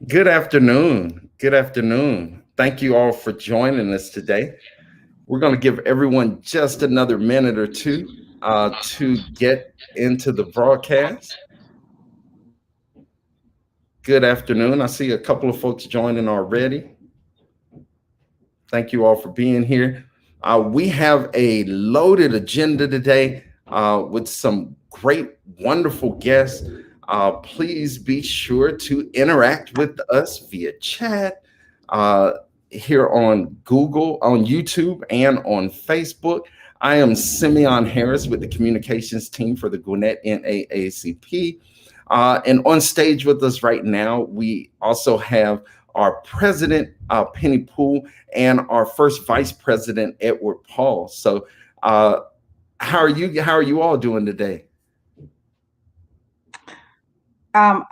Good afternoon. Good afternoon. Thank you all for joining us today. We're going to give everyone just another minute or two to get into the broadcast. Good afternoon. I see a couple of folks joining already. Thank you all for being here. We have a loaded agenda today with some great, wonderful guests. Please be sure to interact with us via chat uh, here on Google, on YouTube, and on Facebook. I am Simeon Harris with the communications team for the Gwinnett NAACP. And on stage with us right now, we also have our president, Penny Poole, and our first vice president, Edward Paul. So, how are you? How are you all doing today?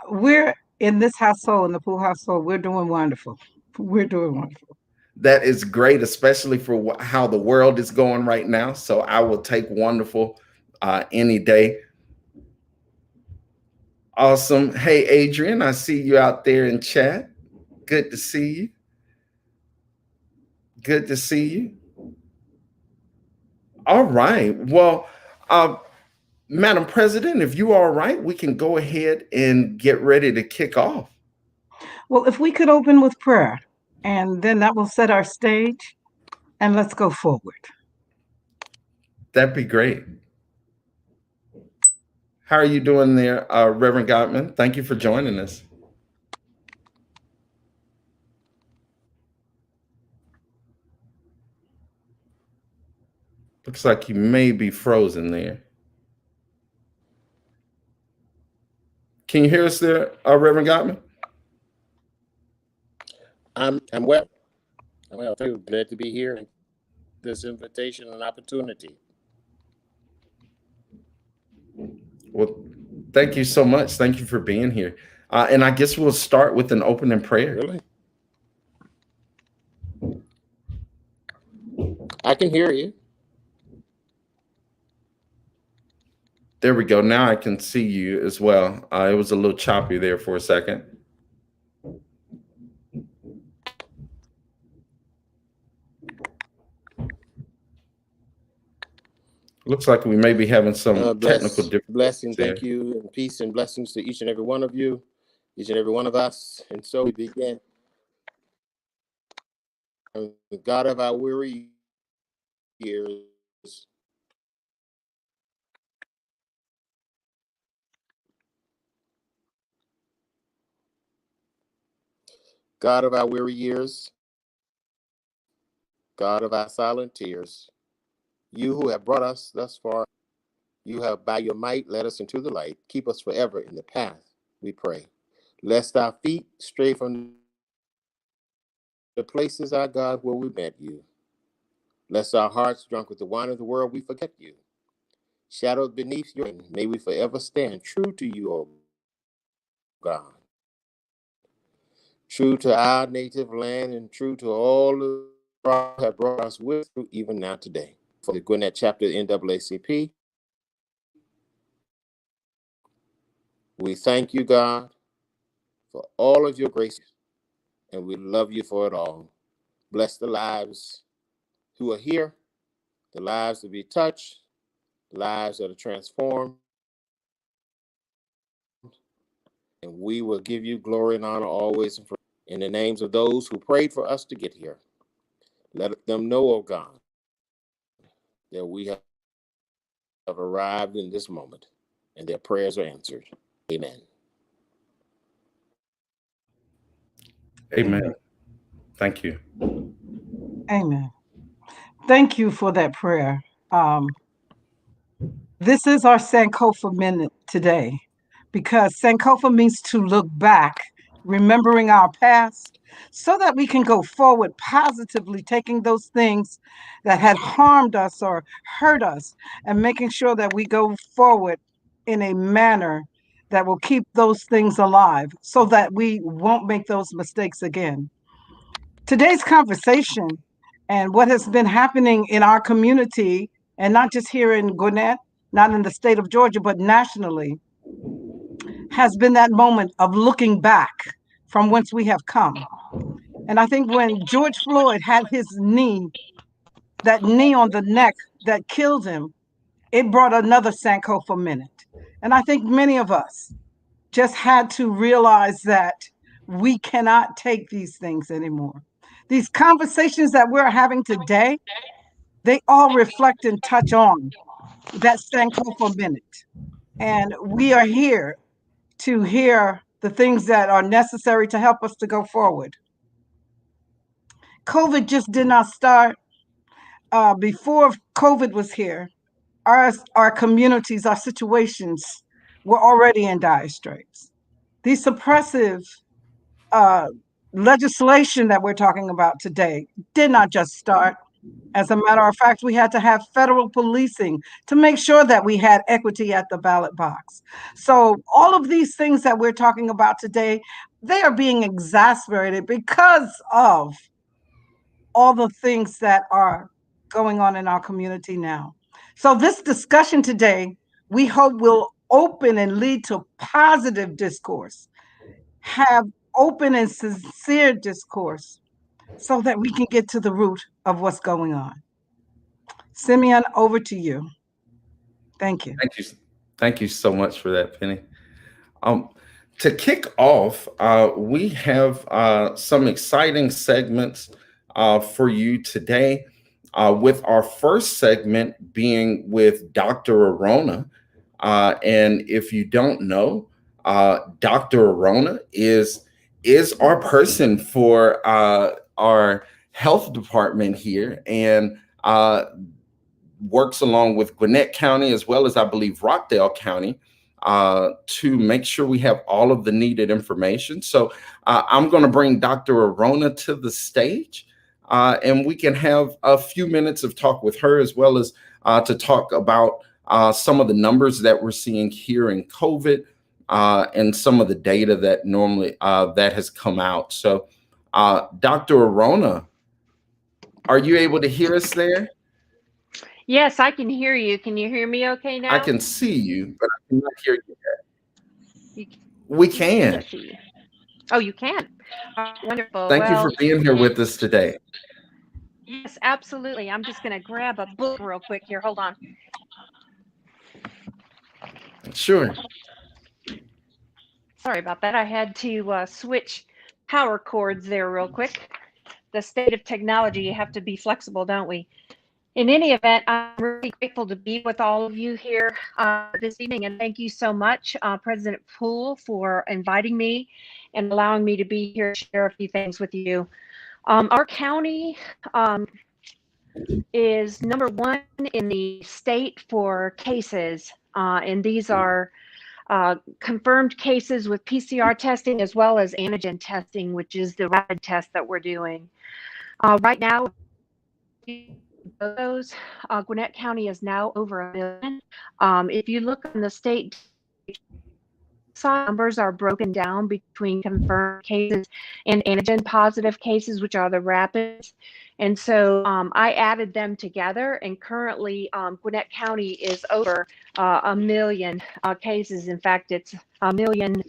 We're in this household, in the Poole household, we're doing wonderful. We're doing wonderful. That is great, especially for how the world is going right now. So, I will take wonderful any day. Awesome. Hey, Adrian, I see you out there in chat. Good to see you. Good to see you. All right. Well, uh, Madam President, if you are all right, we can go ahead and get ready to kick off. Well, if we could open with prayer, and then that will set our stage, and let's go forward. That'd be great. How are you doing there, Reverend Gottman? Thank you for joining us. Looks like you may be frozen there. Can you hear us there, Reverend Gottman? I'm well. I'm well. Thank you. Glad to be here and this invitation and opportunity. Well, thank you so much. Thank you for being here. And I guess we'll start with an opening prayer. Really? I can hear you. There we go. Now I can see you as well. It was a little choppy there for a second. Looks like we may be having some technical difficulties. Blessing, thank you, and peace and blessings to each and every one of you, each and every one of us. And so we begin. The God of our weary years, God of our weary years, God of our silent tears, you who have brought us thus far, you have by your might led us into the light. Keep us forever in the path, we pray. Lest our feet stray from the places, our God, where we met you. Lest our hearts drunk with the wine of the world, we forget you. Shadowed beneath your wing, may we forever stand true to you, O God. True to our native land and true to all the God have brought us with you even now today. For the Gwinnett chapter of the NAACP, we thank you, God, for all of your grace, and we love you for it all. Bless the lives who are here, the lives to be touched, the lives that are transformed, and we will give you glory and honor always and forever. In the names of those who prayed for us to get here, let them know, oh God, that we have arrived in this moment and their prayers are answered. Amen. Amen. Thank you. Amen. Thank you for that prayer. This is our Sankofa Minute today because Sankofa means to look back, remembering our past, so that we can go forward positively, taking those things that had harmed us or hurt us and making sure that we go forward in a manner that will keep those things alive so that we won't make those mistakes again. Today's conversation and what has been happening in our community, and not just here in Gwinnett, not in the state of Georgia, but nationally, has been that moment of looking back from whence we have come. And I think when George Floyd had his knee, that knee on the neck that killed him, it brought another Sankofa minute. And I think many of us just had to realize that we cannot take these things anymore. These conversations that we're having today, they all reflect and touch on that Sankofa minute. And we are here to hear the things that are necessary to help us to go forward. COVID just did not start. Before COVID was here, our communities, our situations were already in dire straits. These suppressive legislation that we're talking about today did not just start. As a matter of fact, we had to have federal policing to make sure that we had equity at the ballot box. So all of these things that we're talking about today, they are being exacerbated because of all the things that are going on in our community now. So this discussion today, we hope will open and lead to positive discourse, have open and sincere discourse so that we can get to the root of what's going on. Simeon, over to you. Thank you. Thank you. Thank you so much for that, Penny. To kick off, we have some exciting segments for you today, with our first segment being with Dr. Arona. And if you don't know, Dr. Arona is our person for our health department here, and works along with Gwinnett County as well as, I believe, Rockdale County, to make sure we have all of the needed information. So I'm going to bring Dr. Arona to the stage, and we can have a few minutes of talk with her, as well as to talk about some of the numbers that we're seeing here in COVID, and some of the data that normally that has come out. So Dr. Arona, are you able to hear us there? Yes, I can hear you. Can you hear me okay now? I can see you, but I cannot hear you yet. You We can. see. Oh, you can. Wonderful. Thank you for being here with us today. Yes, absolutely. I'm just going to grab a book real quick here. Hold on. Sure. Sorry about that. I had to switch power cords there real quick. The state of technology, you have to be flexible, don't we? In any event, I'm really grateful to be with all of you here this evening, and thank you so much, President Poole, for inviting me and allowing me to be here to share a few things with you. Our county is number one in the state for cases, and these are confirmed cases with PCR testing as well as antigen testing, which is the rapid test that we're doing. Right now, those Gwinnett County is now over 1 million. If you look on the state, numbers are broken down between confirmed cases and antigen positive cases, which are the rapids. And so I added them together, and currently Gwinnett County is over 1 million cases. In fact, it's 1 million.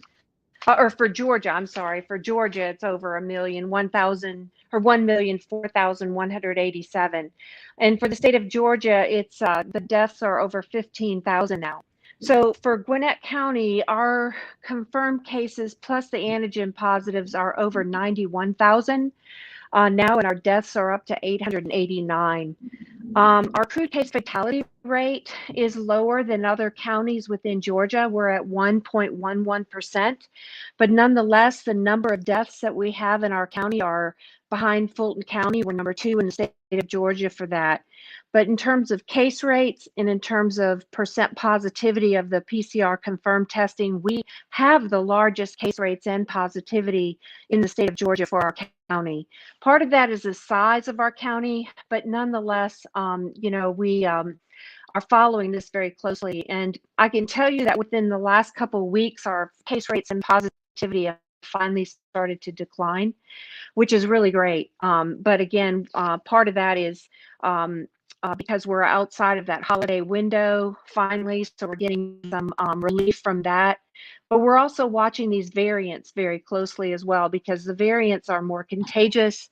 Or for Georgia, I'm sorry, for Georgia, it's over 1,004,187. And for the state of Georgia, it's the deaths are over 15,000 now. So for Gwinnett County, our confirmed cases plus the antigen positives are over 91,000 now, and our deaths are up to 889. Our crude case fatality rate is lower than other counties within Georgia. We're at 1.11%, but nonetheless, the number of deaths that we have in our county are behind Fulton County. We're number 2 in the state of Georgia for that. But in terms of case rates and in terms of percent positivity of the PCR confirmed testing, we have the largest case rates and positivity in the state of Georgia for our county. Part of that is the size of our county, but nonetheless, we are following this very closely. And I can tell you that within the last couple of weeks, our case rates and positivity have finally started to decline, which is really great. But again, part of that is because we're outside of that holiday window finally, so we're getting some relief from that. But we're also watching these variants very closely as well, because the variants are more contagious.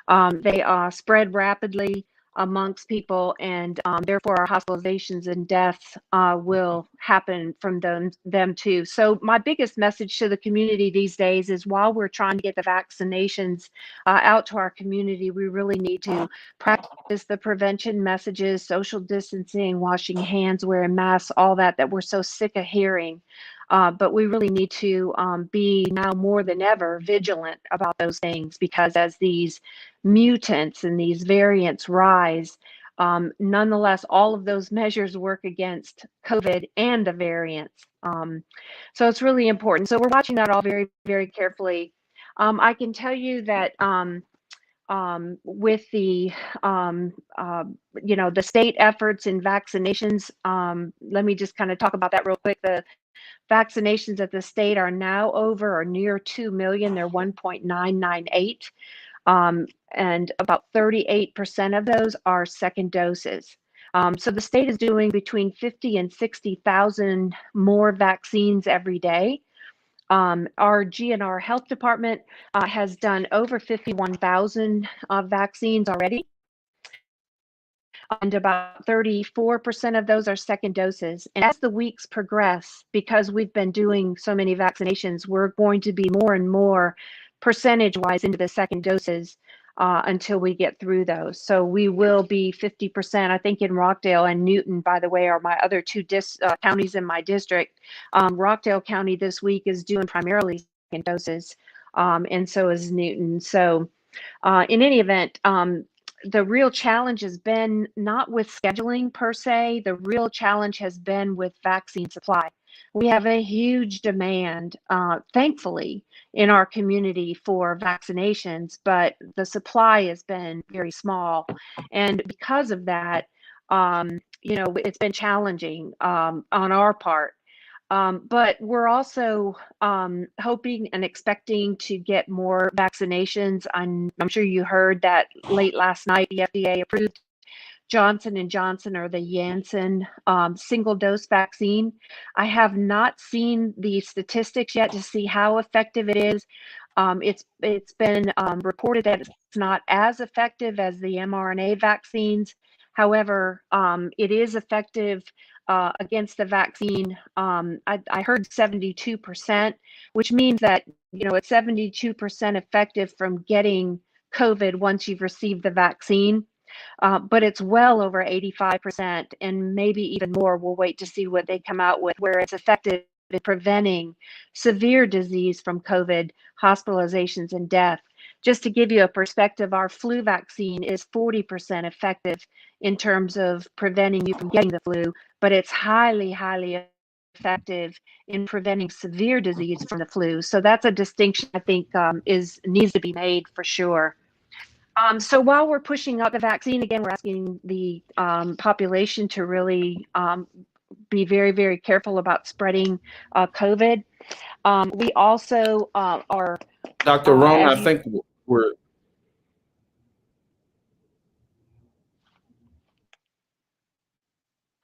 They spread rapidly amongst people, and therefore our hospitalizations and deaths will happen from them too. So my biggest message to the community these days is, while we're trying to get the vaccinations out to our community, we really need to practice the prevention messages, social distancing, washing hands, wearing masks, all that we're so sick of hearing. But we really need to be now more than ever vigilant about those things, because as these mutants and these variants rise, nonetheless, all of those measures work against COVID and the variants. So it's really important. So we're watching that all very, very carefully. I can tell you that with the the state efforts in vaccinations, let me just kind of talk about that real quick. The vaccinations at the state are now over or near 2 million. They're 1.998. And about 38% of those are second doses. So the state is doing between 50 and 60,000 more vaccines every day. Our GNR Health Department has done over 51,000 vaccines already, and about 34% of those are second doses. And as the weeks progress, because we've been doing so many vaccinations, we're going to be more and more percentage-wise into the second doses until we get through those. So we will be 50%. I think in Rockdale and Newton, by the way, are my other two counties in my district. Rockdale County this week is doing primarily second doses, and so is Newton. So in any event, the real challenge has been not with scheduling per se. The real challenge has been with vaccine supply. We have a huge demand, thankfully, in our community for vaccinations, but the supply has been very small. And because of that, it's been challenging on our part. But we're also hoping and expecting to get more vaccinations. I'm sure you heard that late last night, the FDA approved Johnson & Johnson, or the Janssen single-dose vaccine. I have not seen the statistics yet to see how effective it is. It's been reported that it's not as effective as the mRNA vaccines. However, it is effective against the vaccine. I heard 72%, which means that it's 72% effective from getting COVID once you've received the vaccine. But it's well over 85%, and maybe even more. We'll wait to see what they come out with, where it's effective in preventing severe disease from COVID, hospitalizations, and death. Just to give you a perspective, our flu vaccine is 40% effective in terms of preventing you from getting the flu, but it's highly, highly effective in preventing severe disease from the flu. So that's a distinction I think needs to be made for sure. So while we're pushing out the vaccine, again, we're asking the population to really be very, very careful about spreading COVID. We also are. Dr. Rona, I think we're.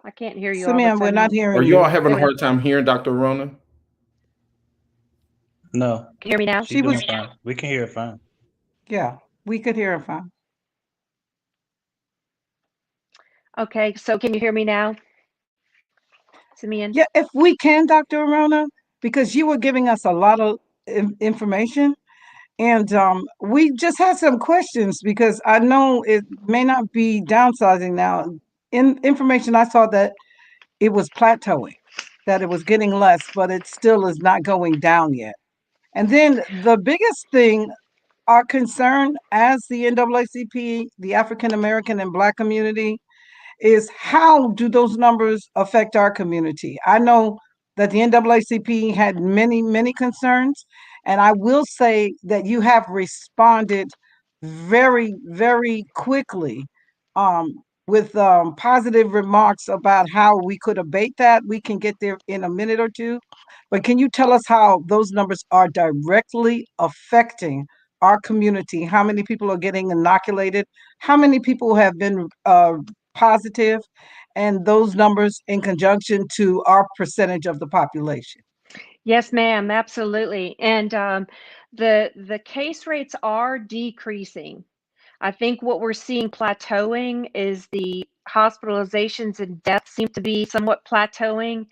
I can't hear you. Simeon, we're not hearing Are you. you all having a hard time hearing Dr. Rona? No. Can you hear me now? She doing fine. We can hear her fine. Yeah, we could hear her fine. Okay, so can you hear me now, Simeon? Yeah, if we can, Dr. Arona, because you were giving us a lot of information, and we just had some questions, because I know it may not be downsizing now. In information I saw that it was plateauing, that it was getting less, but it still is not going down yet. And then the biggest thing, our concern as the NAACP, the African American and Black community, is how do those numbers affect our community? I know that the NAACP had many, many concerns, and I will say that you have responded very, very quickly with positive remarks about how we could abate that. We can get there in a minute or two, but can you tell us how those numbers are directly affecting our community? How many people are getting inoculated? How many people have been positive, and those numbers in conjunction to our percentage of the population? Yes, ma'am, absolutely. And the case rates are decreasing. I think what we're seeing plateauing is the hospitalizations and deaths seem to be somewhat plateauing.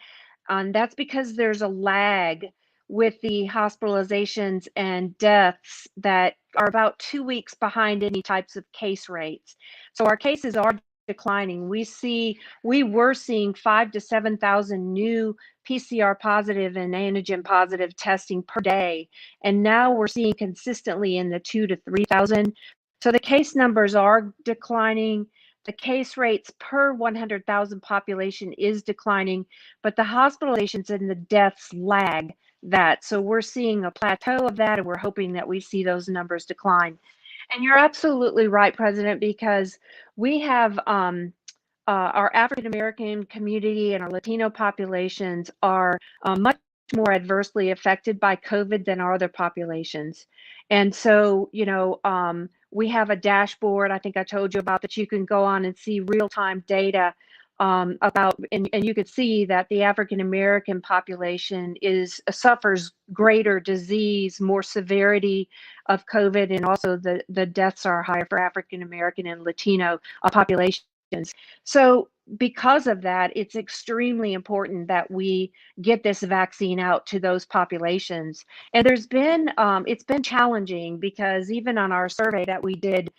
That's because there's a lag with the hospitalizations and deaths that are about 2 weeks behind any types of case rates. So our cases are declining. We were seeing 5 to 7,000 new PCR positive and antigen positive testing per day, and now we're seeing consistently in the 2 to 3,000. So the case numbers are declining. The case rates per 100,000 population is declining, but the hospitalizations and the deaths lag that. So we're seeing a plateau of that, and we're hoping that we see those numbers decline. And you're absolutely right, President, because we have our African American community and our Latino populations are much more adversely affected by COVID than our other populations. And so, we have a dashboard, I think I told you about, that you can go on and see real-time data about, and you could see that the African American population suffers greater disease, more severity of COVID, and also the deaths are higher for African American and Latino populations. So because of that, it's extremely important that we get this vaccine out to those populations. And it's been challenging because even on our survey that we did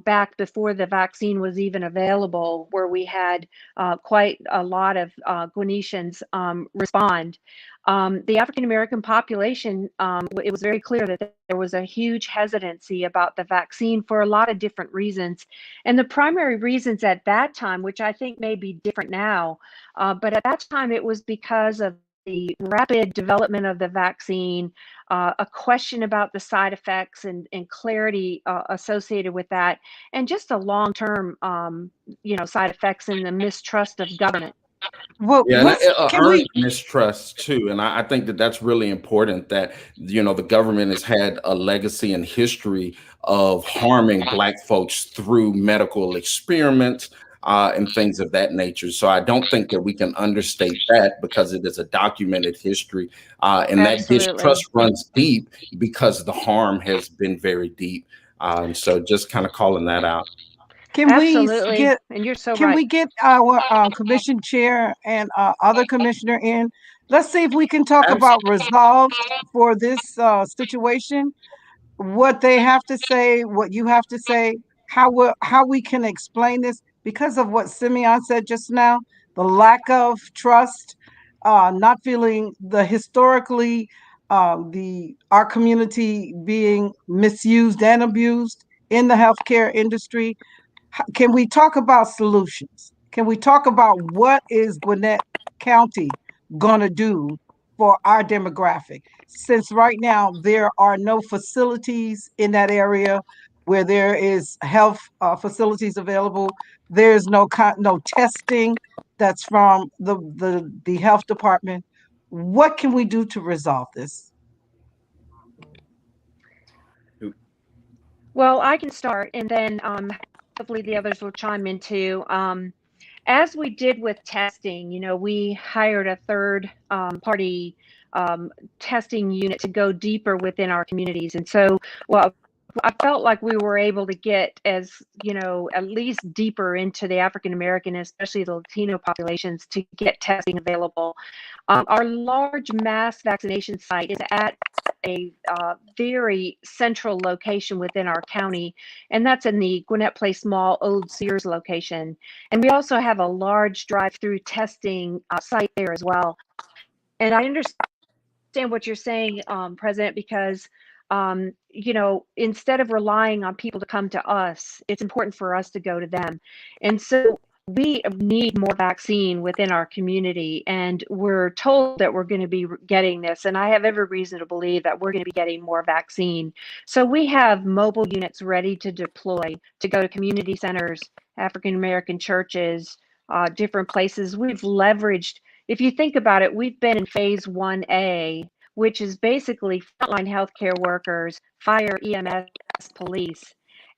back before the vaccine was even available, where we had quite a lot of Gwinnettians respond, the African American population, it was very clear that there was a huge hesitancy about the vaccine for a lot of different reasons. And the primary reasons at that time, which I think may be different now, but at that time it was because of the rapid development of the vaccine, a question about the side effects and clarity associated with that, and just a long-term, side effects and the mistrust of government. Well, Yeah, and can earned we? mistrust too, and I think that that's really important. That the government has had a legacy and history of harming Black folks through medical experiments and things of that nature. So I don't think that we can understate that because it is a documented history, and that Absolutely. distrust runs deep because the harm has been very deep. And so just kind of calling that out. Can we Absolutely. get And you're so can right. we get our commission chair and other commissioner in? Let's see if we can talk about resolve for this situation. What they have to say, what you have to say, how we can explain this because of what Simeon said just now, the lack of trust, not feeling the historically the our community being misused and abused in the healthcare industry. Can we talk about solutions? Can we talk about what is Gwinnett County going to do for our demographic? Since right now there are no facilities in that area where there is health facilities available, there's no testing that's from the health department. What can we do to resolve this? Well, I can start, and then hopefully the others will chime in too. As we did with testing, we hired a third party testing unit to go deeper within our communities. And so, well, I felt like we were able to get at least deeper into the African American, especially the Latino populations, to get testing available. Our large mass vaccination site is at a very central location within our county, and that's in the Gwinnett Place Mall Old Sears location. And we also have a large drive-through testing site there as well. And I understand what you're saying, President, because instead of relying on people to come to us, it's important for us to go to them. And so we need more vaccine within our community, and we're told that we're going to be getting this, and I have every reason to believe that we're going to be getting more vaccine. So we have mobile units ready to deploy to go to community centers, African American churches, different places. We've leveraged, if you think about it, we've been in phase 1A, which is basically frontline healthcare workers, fire, EMS, police,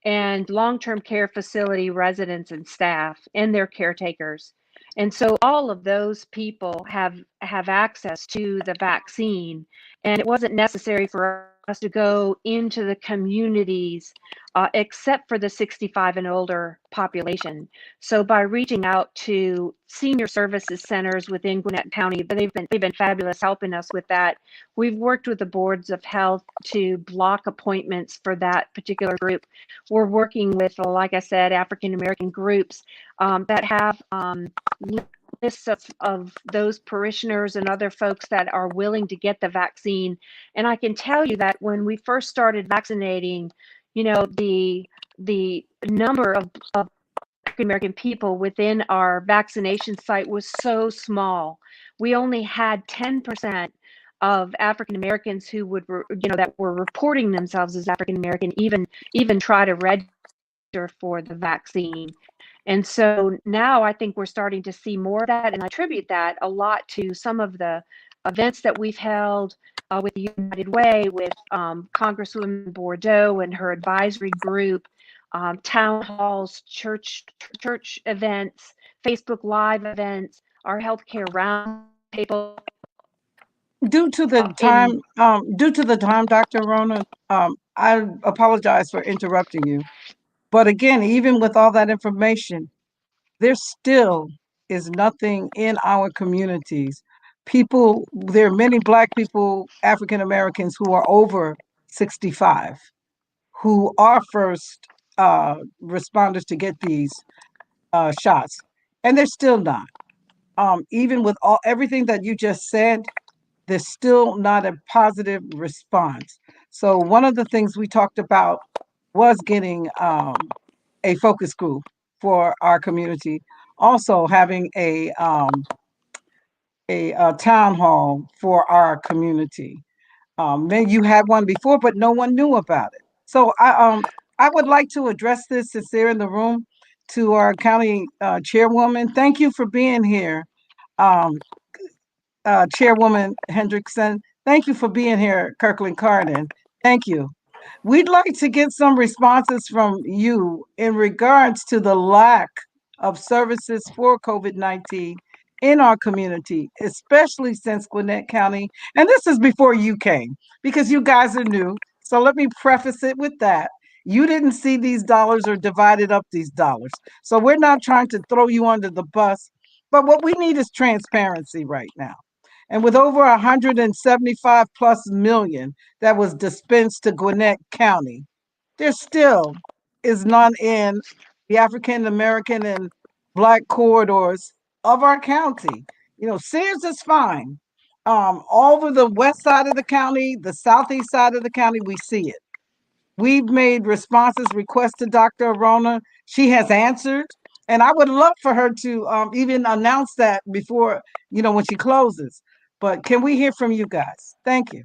and long-term care facility residents and staff and their caretakers. And so all of those people have access to the vaccine, and it wasn't necessary for us to go into the communities except for the 65 and older population. So by reaching out to senior services centers within Gwinnett County, they've been fabulous helping us with that. We've worked with the boards of health to block appointments for that particular group. We're working with, like I said, African American groups that have lists of those parishioners and other folks that are willing to get the vaccine. And I can tell you that when we first started vaccinating, you know, the number of African American people within our vaccination site was so small. We only had 10% of African Americans who would, that were reporting themselves as African American, even try to register for the vaccine. And so now I think we're starting to see more of that, and I attribute that a lot to some of the events that we've held with the United Way, with Congresswoman Bordeaux and her advisory group, town halls, church events, Facebook Live events, our healthcare roundtable. Due to the time, Dr. Rona, I apologize for interrupting you. But again, even with all that information, there still is nothing in our communities. There are many Black people, African Americans who are over 65, who are first responders to get these shots, and they're still not. Even with everything that you just said, there's still not a positive response. So one of the things we talked about was getting a focus group for our community, also having a town hall for our community. Maybe you had one before, but no one knew about it. So I would like to address this since they're in the room to our county chairwoman. Thank you for being here, Chairwoman Hendrickson. Thank you for being here, Kirkland Carden. Thank you. We'd like to get some responses from you in regards to the lack of services for COVID-19 in our community, especially since Gwinnett County, and this is before you came, because you guys are new. So let me preface it with that. You didn't see these dollars or divided up these dollars. So we're not trying to throw you under the bus, but what we need is transparency right now. And with over 175 plus million that was dispensed to Gwinnett County, there still is none in the African American and Black corridors of our county. You know, Sears is fine. All over the west side of the county, the southeast side of the county, we see it. We've made responses, requests to Dr. Arona. She has answered. And I would love for her to even announce that before, when she closes. But can we hear from you guys? Thank you.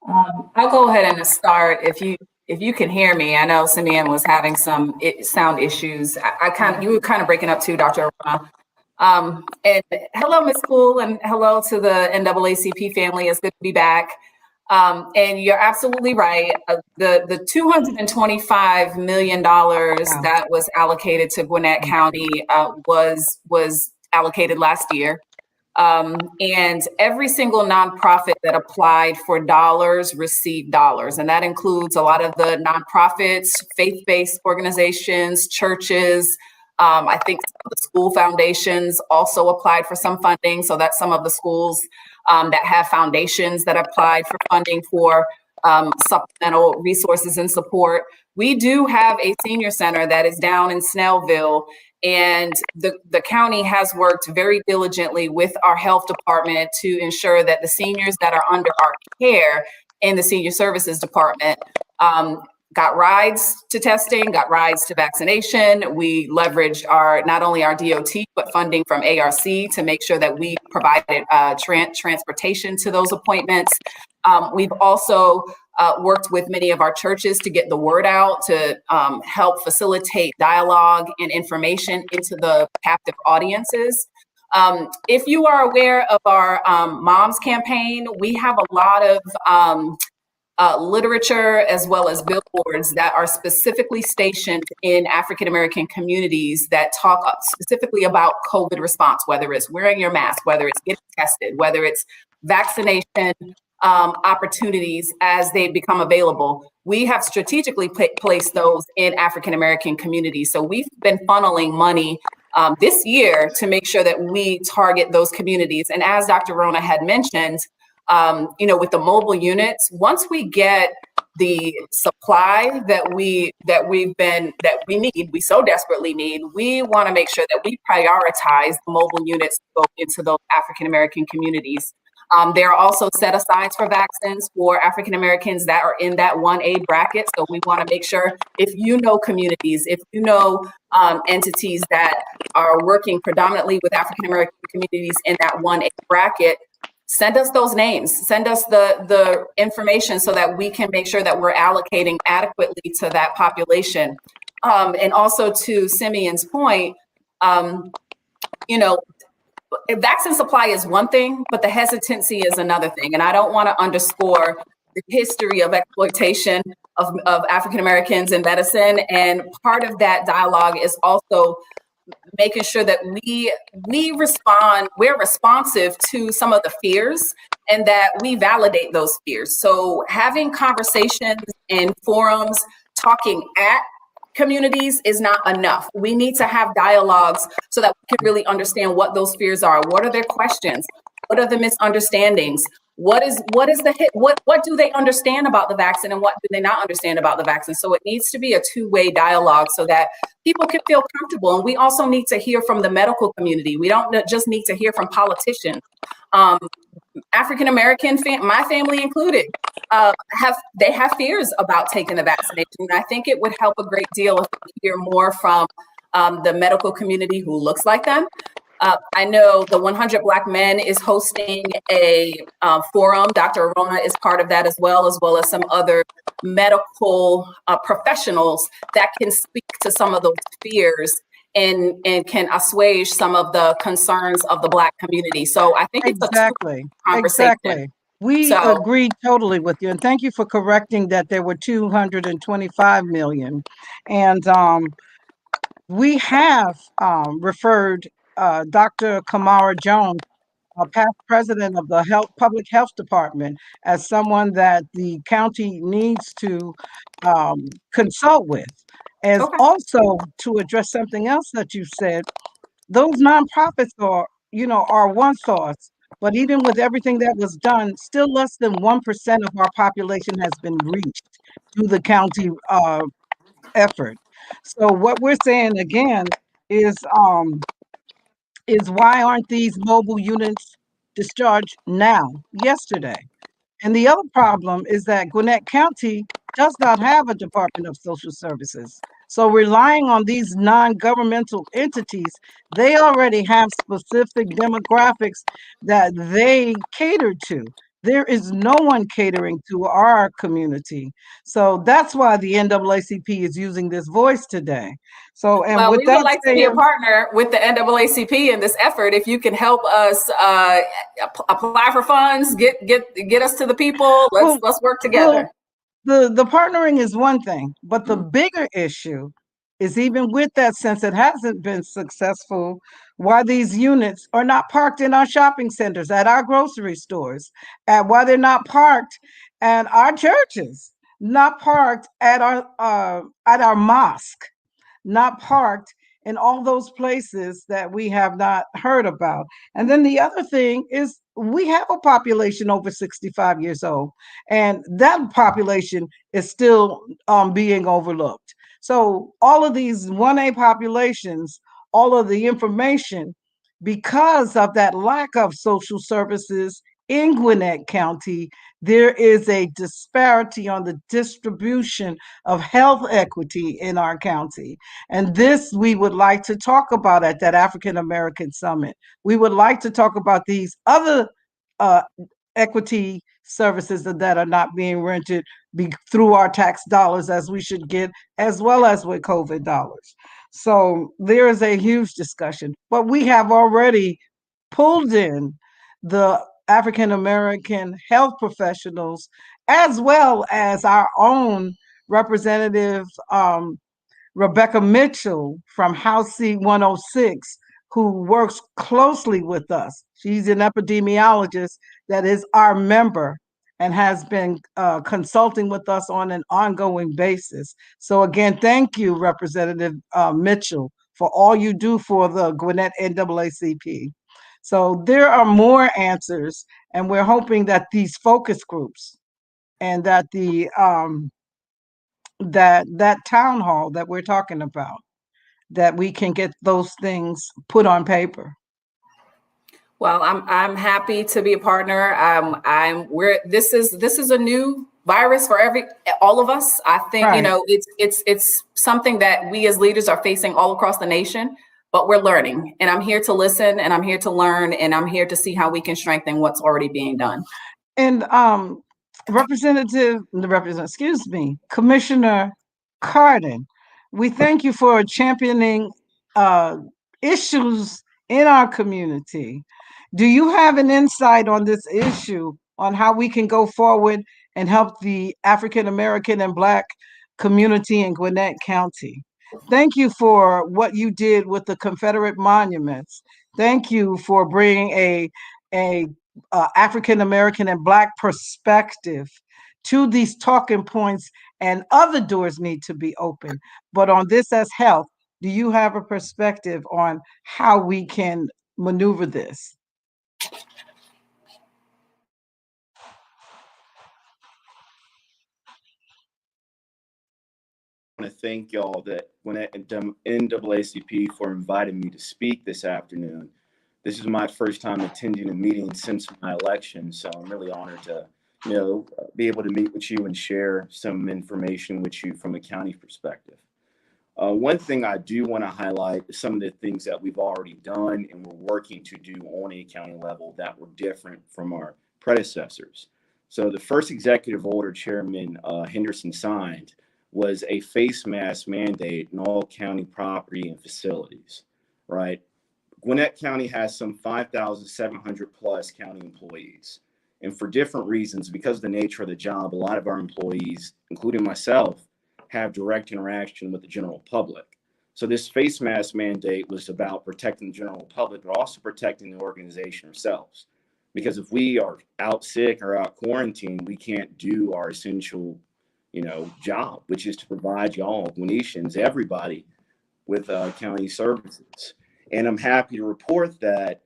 I'll go ahead and start. If you can hear me, I know Simeon was having some sound issues. You were kind of breaking up too, Dr. Arona. And hello, Ms. Poole, and hello to the NAACP family. It's good to be back. And you're absolutely right. The $225 million that was allocated to Gwinnett County was allocated last year. And every single nonprofit that applied for dollars received dollars. And that includes a lot of the nonprofits, faith-based organizations, churches. I think the school foundations also applied for some funding. So that's some of the schools that have foundations that applied for funding for supplemental resources and support. We do have a senior center that is down in Snellville, and the county has worked very diligently with our health department to ensure that the seniors that are under our care in the senior services department got rides to testing, got rides to vaccination. We leveraged not only our DOT, but funding from ARC to make sure that we provided transportation to those appointments. We've also worked with many of our churches to get the word out, to help facilitate dialogue and information into the captive audiences. If you are aware of our Moms campaign, we have a lot of literature as well as billboards that are specifically stationed in African American communities that talk specifically about COVID response, whether it's wearing your mask, whether it's getting tested, whether it's vaccination opportunities as they become available. We have strategically placed those in African American communities. So we've been funneling money this year to make sure that we target those communities. And as Dr. Rona had mentioned, with the mobile units, once we get the supply that we need, we so desperately need, we want to make sure that we prioritize the mobile units to go into those African American communities. There are also set asides for vaccines for African Americans that are in that 1A bracket. So we want to make sure, if you know communities, if you know entities that are working predominantly with African American communities in that 1A bracket, send us those names, send us the information so that we can make sure that we're allocating adequately to that population. And also to Simeon's point, vaccine supply is one thing, but the hesitancy is another thing. And I don't want to underscore the history of exploitation of African Americans in medicine. And part of that dialogue is also making sure that we're responsive to some of the fears and that we validate those fears. So having conversations and forums, talking at communities is not enough. We need to have dialogues so that we can really understand what those fears are. What are their questions? What are the misunderstandings? What do they understand about the vaccine and what do they not understand about the vaccine? So it needs to be a two-way dialogue so that people can feel comfortable. And we also need to hear from the medical community. We don't just need to hear from politicians. African American, my family included, have fears about taking the vaccination. And I think it would help a great deal if we hear more from the medical community who looks like them. I know the 100 Black Men is hosting a forum. Dr. Arona is part of that as well as some other medical professionals that can speak to some of those fears and can assuage some of the concerns of the Black community. So I think it's Exactly. a conversation. Exactly. We agree totally with you. And thank you for correcting that there were 225 million. And we have referred Dr. Kamara Jones, past president of the Public Health Department, as someone that the county needs to consult with. As also to address something else that you said, those nonprofits are one source, but even with everything that was done, still less than 1% of our population has been reached through the county effort. So what we're saying again is why aren't these mobile units discharged now, yesterday? And the other problem is that Gwinnett County does not have a Department of Social Services. So relying on these non-governmental entities, they already have specific demographics that they cater to. There is no one catering to our community. So that's why the NAACP is using this voice today. So, and well, with we that would like to be a partner with the NAACP in this effort. If you can help us apply for funds, get us to the people, let's work together. The partnering is one thing, but the bigger issue is, even with that, since it hasn't been successful, why these units are not parked in our shopping centers, at our grocery stores, and why they're not parked at our churches, not parked at our mosque, not parked in all those places that we have not heard about. And then the other thing is, we have a population over 65 years old, and that population is still being overlooked. So all of these 1A populations, all of the information, because of that lack of social services in Gwinnett County, there is a disparity on the distribution of health equity in our county. And this we would like to talk about at that African American Summit. We would like to talk about these other equity services that are not being rented through our tax dollars, as we should get, as well as with COVID dollars. So there is a huge discussion, but we have already pulled in the African American health professionals as well as our own representative, Rebecca Mitchell from House Seat 106, who works closely with us. She's an epidemiologist that is our member and has been consulting with us on an ongoing basis. So again, thank you, Representative Mitchell, for all you do for the Gwinnett NAACP. So there are more answers, and we're hoping that these focus groups and that that town hall that we're talking about, that we can get those things put on paper. Well, I'm happy to be a partner. This is a new virus for all of us. I think, Right. you know, it's something that we as leaders are facing all across the nation, but we're learning, and I'm here to listen, and I'm here to learn, and I'm here to see how we can strengthen what's already being done. And Commissioner Cardin, we thank you for championing issues in our community. Do you have an insight on this issue, on how we can go forward and help the African American and Black community in Gwinnett County? Thank you for what you did with the Confederate monuments. Thank you for bringing a African American and Black perspective to these talking points, and other doors need to be open. But on this as health, do you have a perspective on how we can maneuver this? I want to thank y'all that Gwinnett NAACP for inviting me to speak this afternoon. This is my first time attending a meeting since my election, so I'm really honored to, be able to meet with you and share some information with you from a county perspective. One thing I do want to highlight is some of the things that we've already done and we're working to do on a county level that were different from our predecessors. So the first executive order Chairman Henderson signed was a face mask mandate in all county property and facilities, right? Gwinnett County has some 5,700 plus county employees. And for different reasons, because of the nature of the job, a lot of our employees, including myself, have direct interaction with the general public. So this face mask mandate was about protecting the general public, but also protecting the organization ourselves. Because if we are out sick or out quarantined, we can't do our essential, job, which is to provide y'all, Gwinnetians, everybody, with county services. And I'm happy to report that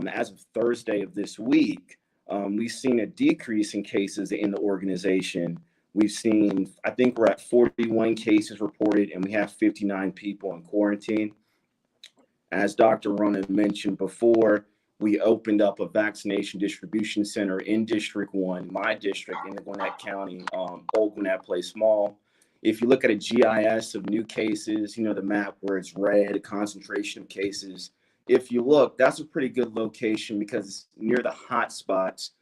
as of Thursday of this week, we've seen a decrease in cases in the organization. We've seen, I think we're at 41 cases reported, and we have 59 people in quarantine. As Dr. Ronan mentioned before, we opened up a vaccination distribution center in District 1, my district in the Gwinnett County, Old Gwinnett Place Mall. If you look at a GIS of new cases, the map where it's red, a concentration of cases. If you look, that's a pretty good location because it's near the hot spots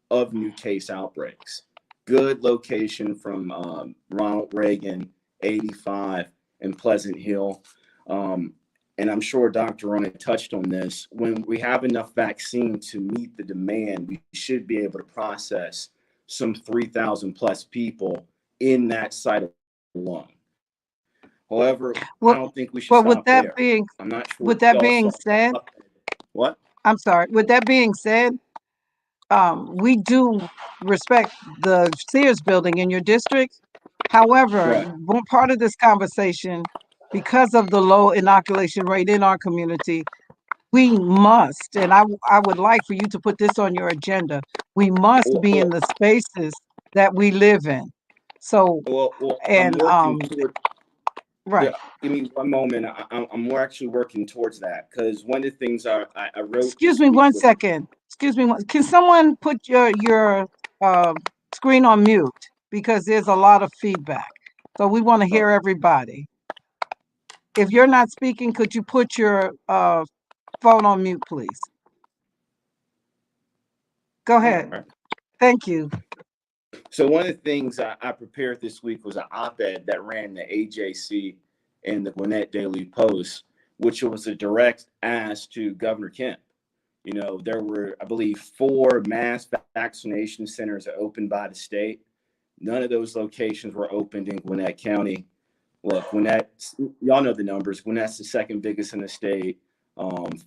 of new case outbreaks. Good location from Ronald Reagan, 85, and Pleasant Hill. And I'm sure Dr. Ronan touched on this. When we have enough vaccine to meet the demand, we should be able to process some 3,000 plus people in that site alone. However, I don't think we should stop there. I'm not sure. With that being said, what? I'm sorry. With that being said, we do respect the Sears building in your district. However, part of this conversation, because of the low inoculation rate in our community, we must, and I would like for you to put this on your agenda, we must be in the spaces that we live in. So, and right. Yeah, give me one moment. I'm actually working towards that because one of the things I wrote. Excuse me one second. Excuse me. Can someone put your screen on mute, because there's a lot of feedback. So we want to hear everybody. If you're not speaking, could you put your phone on mute, please? Go ahead. Right. Thank you. So one of the things I prepared this week was an op-ed that ran the AJC and the Gwinnett Daily Post, which was a direct ask to Governor Kemp. There were, I believe, 4 mass vaccination centers that opened by the state. None of those locations were opened in Gwinnett County. Look, Gwinnett, y'all know the numbers. Gwinnett's the second biggest in the state,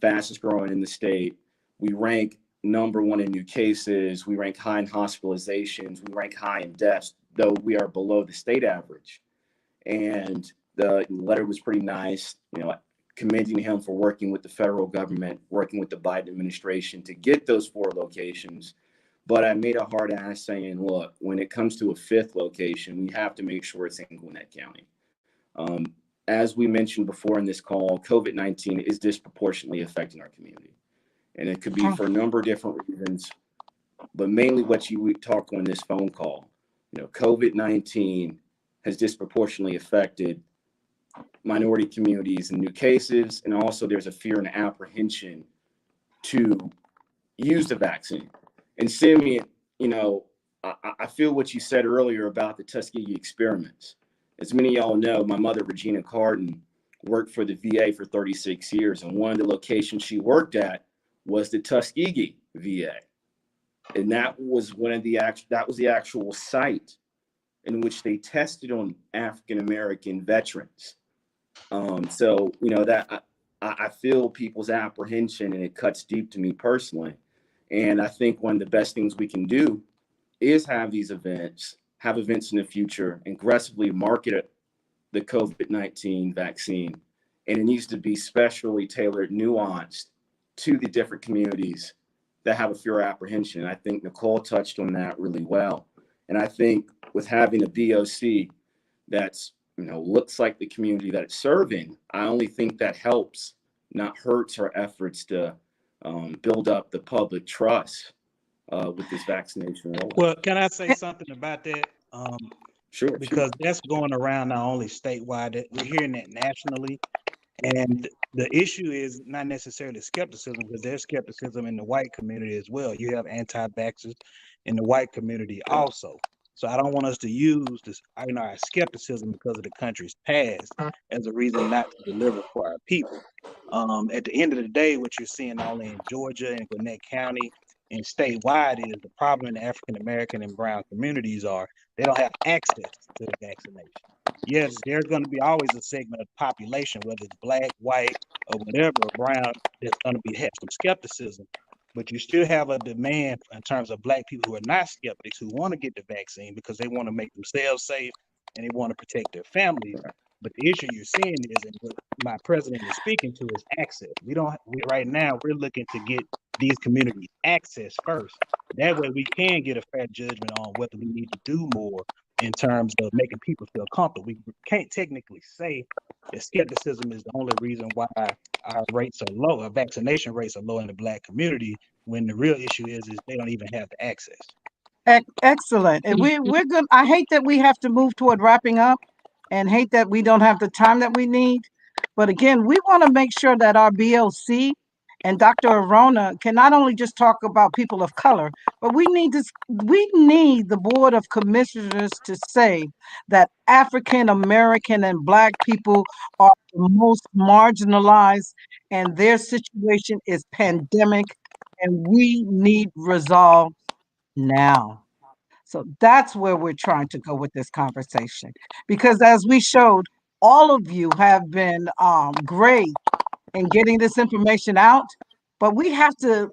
fastest growing in the state. We rank #1 in new cases. We rank high in hospitalizations. We rank high in deaths, though we are below the state average. And the letter was pretty nice, commending him for working with the federal government, working with the Biden administration to get those 4 locations. But I made a hard ask saying, look, when it comes to a 5th location, we have to make sure it's in Gwinnett County. As we mentioned before in this call, COVID-19 is disproportionately affecting our community. And it could be for a number of different reasons, but mainly what you talk on this phone call. COVID-19 has disproportionately affected minority communities in new cases, and also there's a fear and apprehension to use the vaccine. And Simeon, I feel what you said earlier about the Tuskegee experiments. As many of y'all know, my mother, Regina Carden, worked for the VA for 36 years, and one of the locations she worked at was the Tuskegee VA. And that was the actual site in which they tested on African-American veterans. So, that I feel people's apprehension, and it cuts deep to me personally. And I think one of the best things we can do is have these events, have events in the future, aggressively market the COVID-19 vaccine. And it needs to be specially tailored, nuanced to the different communities that have a fear of apprehension. I think Nicole touched on that really well. And I think with having a BOC that's, looks like the community that it's serving, I only think that helps, not hurts our efforts to build up the public trust with this vaccination rollout. Well, can I say something about that? Sure. Because that's going around not only statewide, we're hearing that nationally. And the issue is not necessarily skepticism, because there's skepticism in the white community as well. You have anti-vaxxers in the white community also. So I don't want us to use this, our skepticism because of the country's past as a reason not to deliver for our people. At the end of the day, what you're seeing not only in Georgia and Gwinnett County and statewide is the problem in the African-American and brown communities are they don't have access to the vaccination. Yes, there's going to be always a segment of the population, whether it's black, white, or whatever, or brown, that's going to have some skepticism. But you still have a demand in terms of black people who are not skeptics, who want to get the vaccine because they want to make themselves safe and they want to protect their families. But the issue you're seeing is, and what my president is speaking to, is access. Right now, we're looking to get these communities access first. That way we can get a fair judgment on whether we need to do more in terms of making people feel comfortable. We can't technically say that skepticism is the only reason why our rates are low, our vaccination rates are low in the black community, when the real issue is they don't even have the access. Excellent. And we're good. I hate that we have to move toward wrapping up, and hate that we don't have the time that we need. But again, we want to make sure that our BOC and Dr. Arona can not only just talk about people of color, but we need the Board of Commissioners to say that African American and Black people are the most marginalized, and their situation is pandemic, and we need resolve now. So that's where we're trying to go with this conversation, because as we showed, all of you have been great in getting this information out, but we have to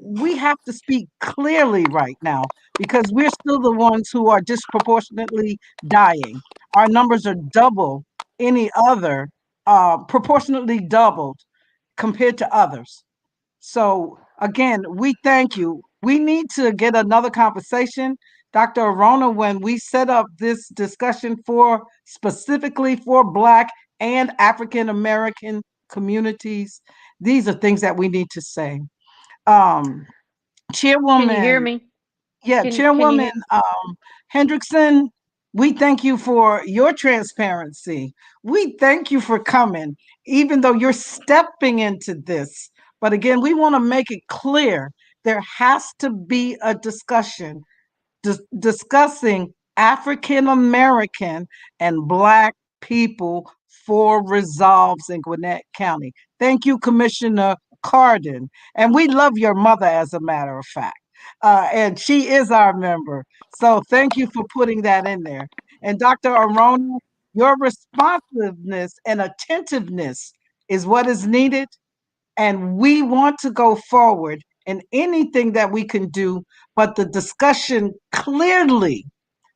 speak clearly right now, because we're still the ones who are disproportionately dying. Our numbers are double any other, proportionately doubled compared to others. So again, we thank you. We need to get another conversation, Dr. Arona, when we set up this discussion specifically for Black and African American communities. These are things that we need to say. Chairwoman. Can you hear me? Yeah, Chairwoman Hendrickson, we thank you for your transparency. We thank you for coming, even though you're stepping into this. But again, we want to make it clear there has to be a discussion discussing African American and Black people for resolves in Gwinnett County. Thank you, Commissioner Carden. And we love your mother, as a matter of fact. And she is our member. So thank you for putting that in there. And Dr. Arona, your responsiveness and attentiveness is what is needed. And we want to go forward in anything that we can do, but the discussion clearly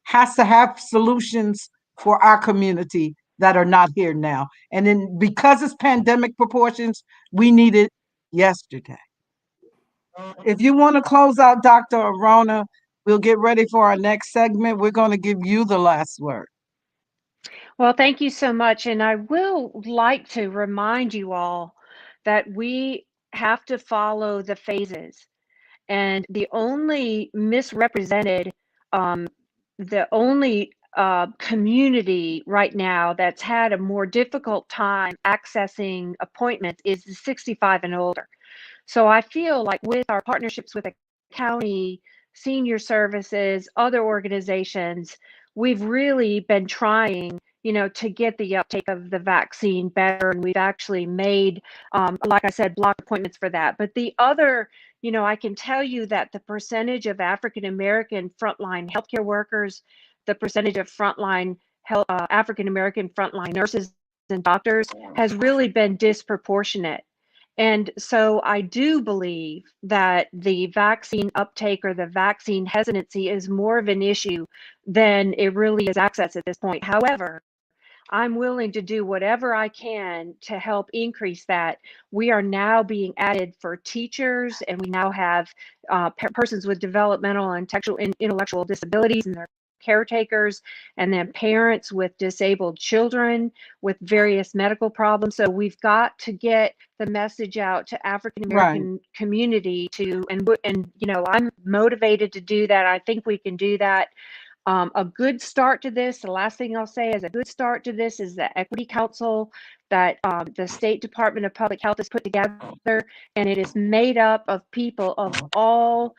has to have solutions for our community that are not here now. And then because it's pandemic proportions, we need it yesterday. If you want to close out, Dr. Arona, we'll get ready for our next segment. We're going to give you the last word. Well, thank you so much. And I will like to remind you all that we have to follow the phases. And the only misrepresented, the only community right now that's had a more difficult time accessing appointments is the 65 and older. So I feel like with our partnerships with the county, senior services, other organizations, we've really been trying, to get the uptake of the vaccine better. And we've actually made, like I said, block appointments for that. But the other, I can tell you that the percentage of African American frontline healthcare workers, the percentage of frontline African American frontline nurses and doctors has really been disproportionate. And so I do believe that the vaccine uptake or the vaccine hesitancy is more of an issue than it really is access at this point. However, I'm willing to do whatever I can to help increase that. We are now being added for teachers, and we now have persons with developmental and intellectual disabilities and their caretakers, and then parents with disabled children with various medical problems. So we've got to get the message out to African American community and I'm motivated to do that. I think we can do that. A good start to this, the last thing I'll say is a good start to this is the Equity Council that the State Department of Public Health has put together, and it is made up of people of all,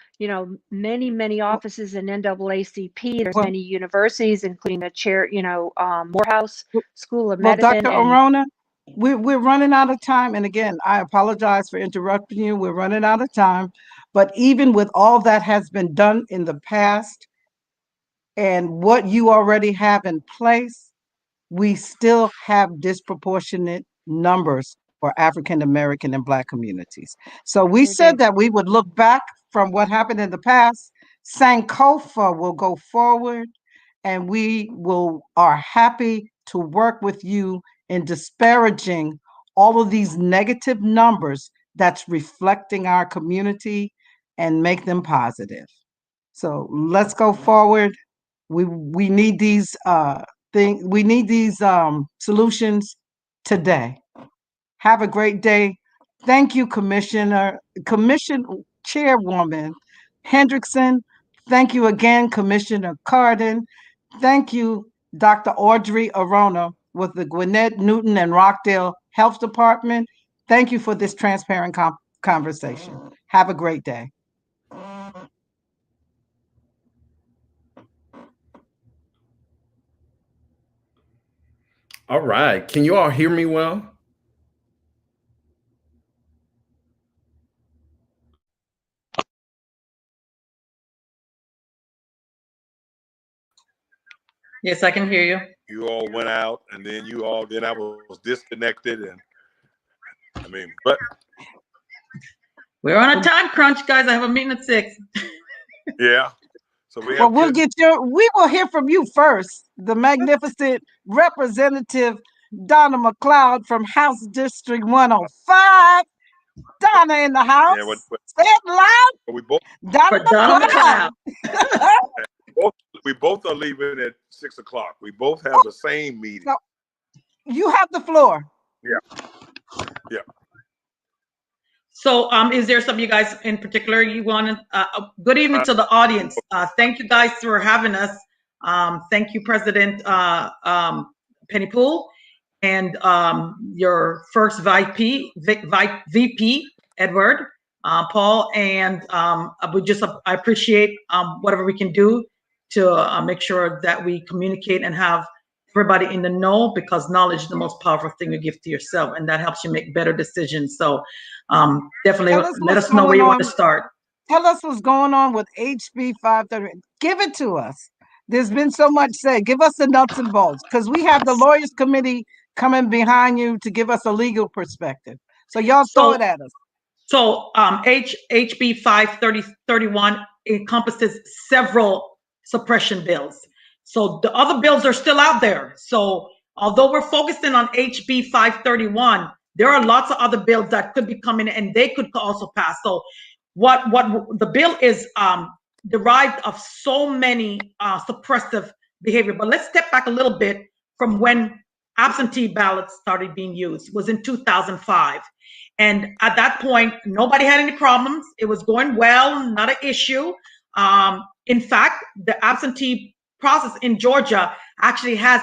many, many offices in NAACP. There's many universities, including the chair, Morehouse School of Medicine. Dr. Arona, we're running out of time. And again, I apologize for interrupting you. We're running out of time. But even with all that has been done in the past, and what you already have in place, we still have disproportionate numbers for African American and Black communities. So we said that we would look back from what happened in the past. Sankofa will go forward, and we are happy to work with you in disparaging all of these negative numbers that's reflecting our community and make them positive. So let's go forward. We need these solutions today. Have a great day. Thank you, Commission Chairwoman Hendrickson. Thank you again, Commissioner Cardin. Thank you, Dr. Audrey Arona with the Gwinnett, Newton, and Rockdale Health Department. Thank you for this transparent conversation. Have a great day. All right. Can you all hear me well? Yes, I can hear you. You all went out, and then I was disconnected, and but we're on a time crunch, guys. I have a meeting at 6. Yeah. So we will hear from you first. The magnificent Representative Donna McLeod from House District 105. Donna in the house. Yeah, say it loud. We both. Donna McLeod. We both are leaving at 6 o'clock. We both have the same meeting. So you have the floor. Yeah. So is there something you guys in particular you want to, good evening to the audience. Thank you guys for having us. Thank you, President Penny Poole, and your first VP, Edward, Paul, and I appreciate whatever we can do to make sure that we communicate and have everybody in the know, because knowledge is the most powerful thing you give to yourself, and that helps you make better decisions. So definitely let us know where you want to start. Tell us what's going on with HB 530. Give it to us. There's been so much said. Give us the nuts and bolts, because we have the lawyers committee coming behind you to give us a legal perspective. So y'all throw it at us. So HB 531 encompasses several suppression bills. So the other bills are still out there. So although we're focusing on HB 531, there are lots of other bills that could be coming and they could also pass. So what the bill is derived of so many suppressive behavior. But let's step back a little bit from when absentee ballots started being used. It was in 2005. And at that point, nobody had any problems. It was going well, not an issue. In fact, the absentee process in Georgia actually has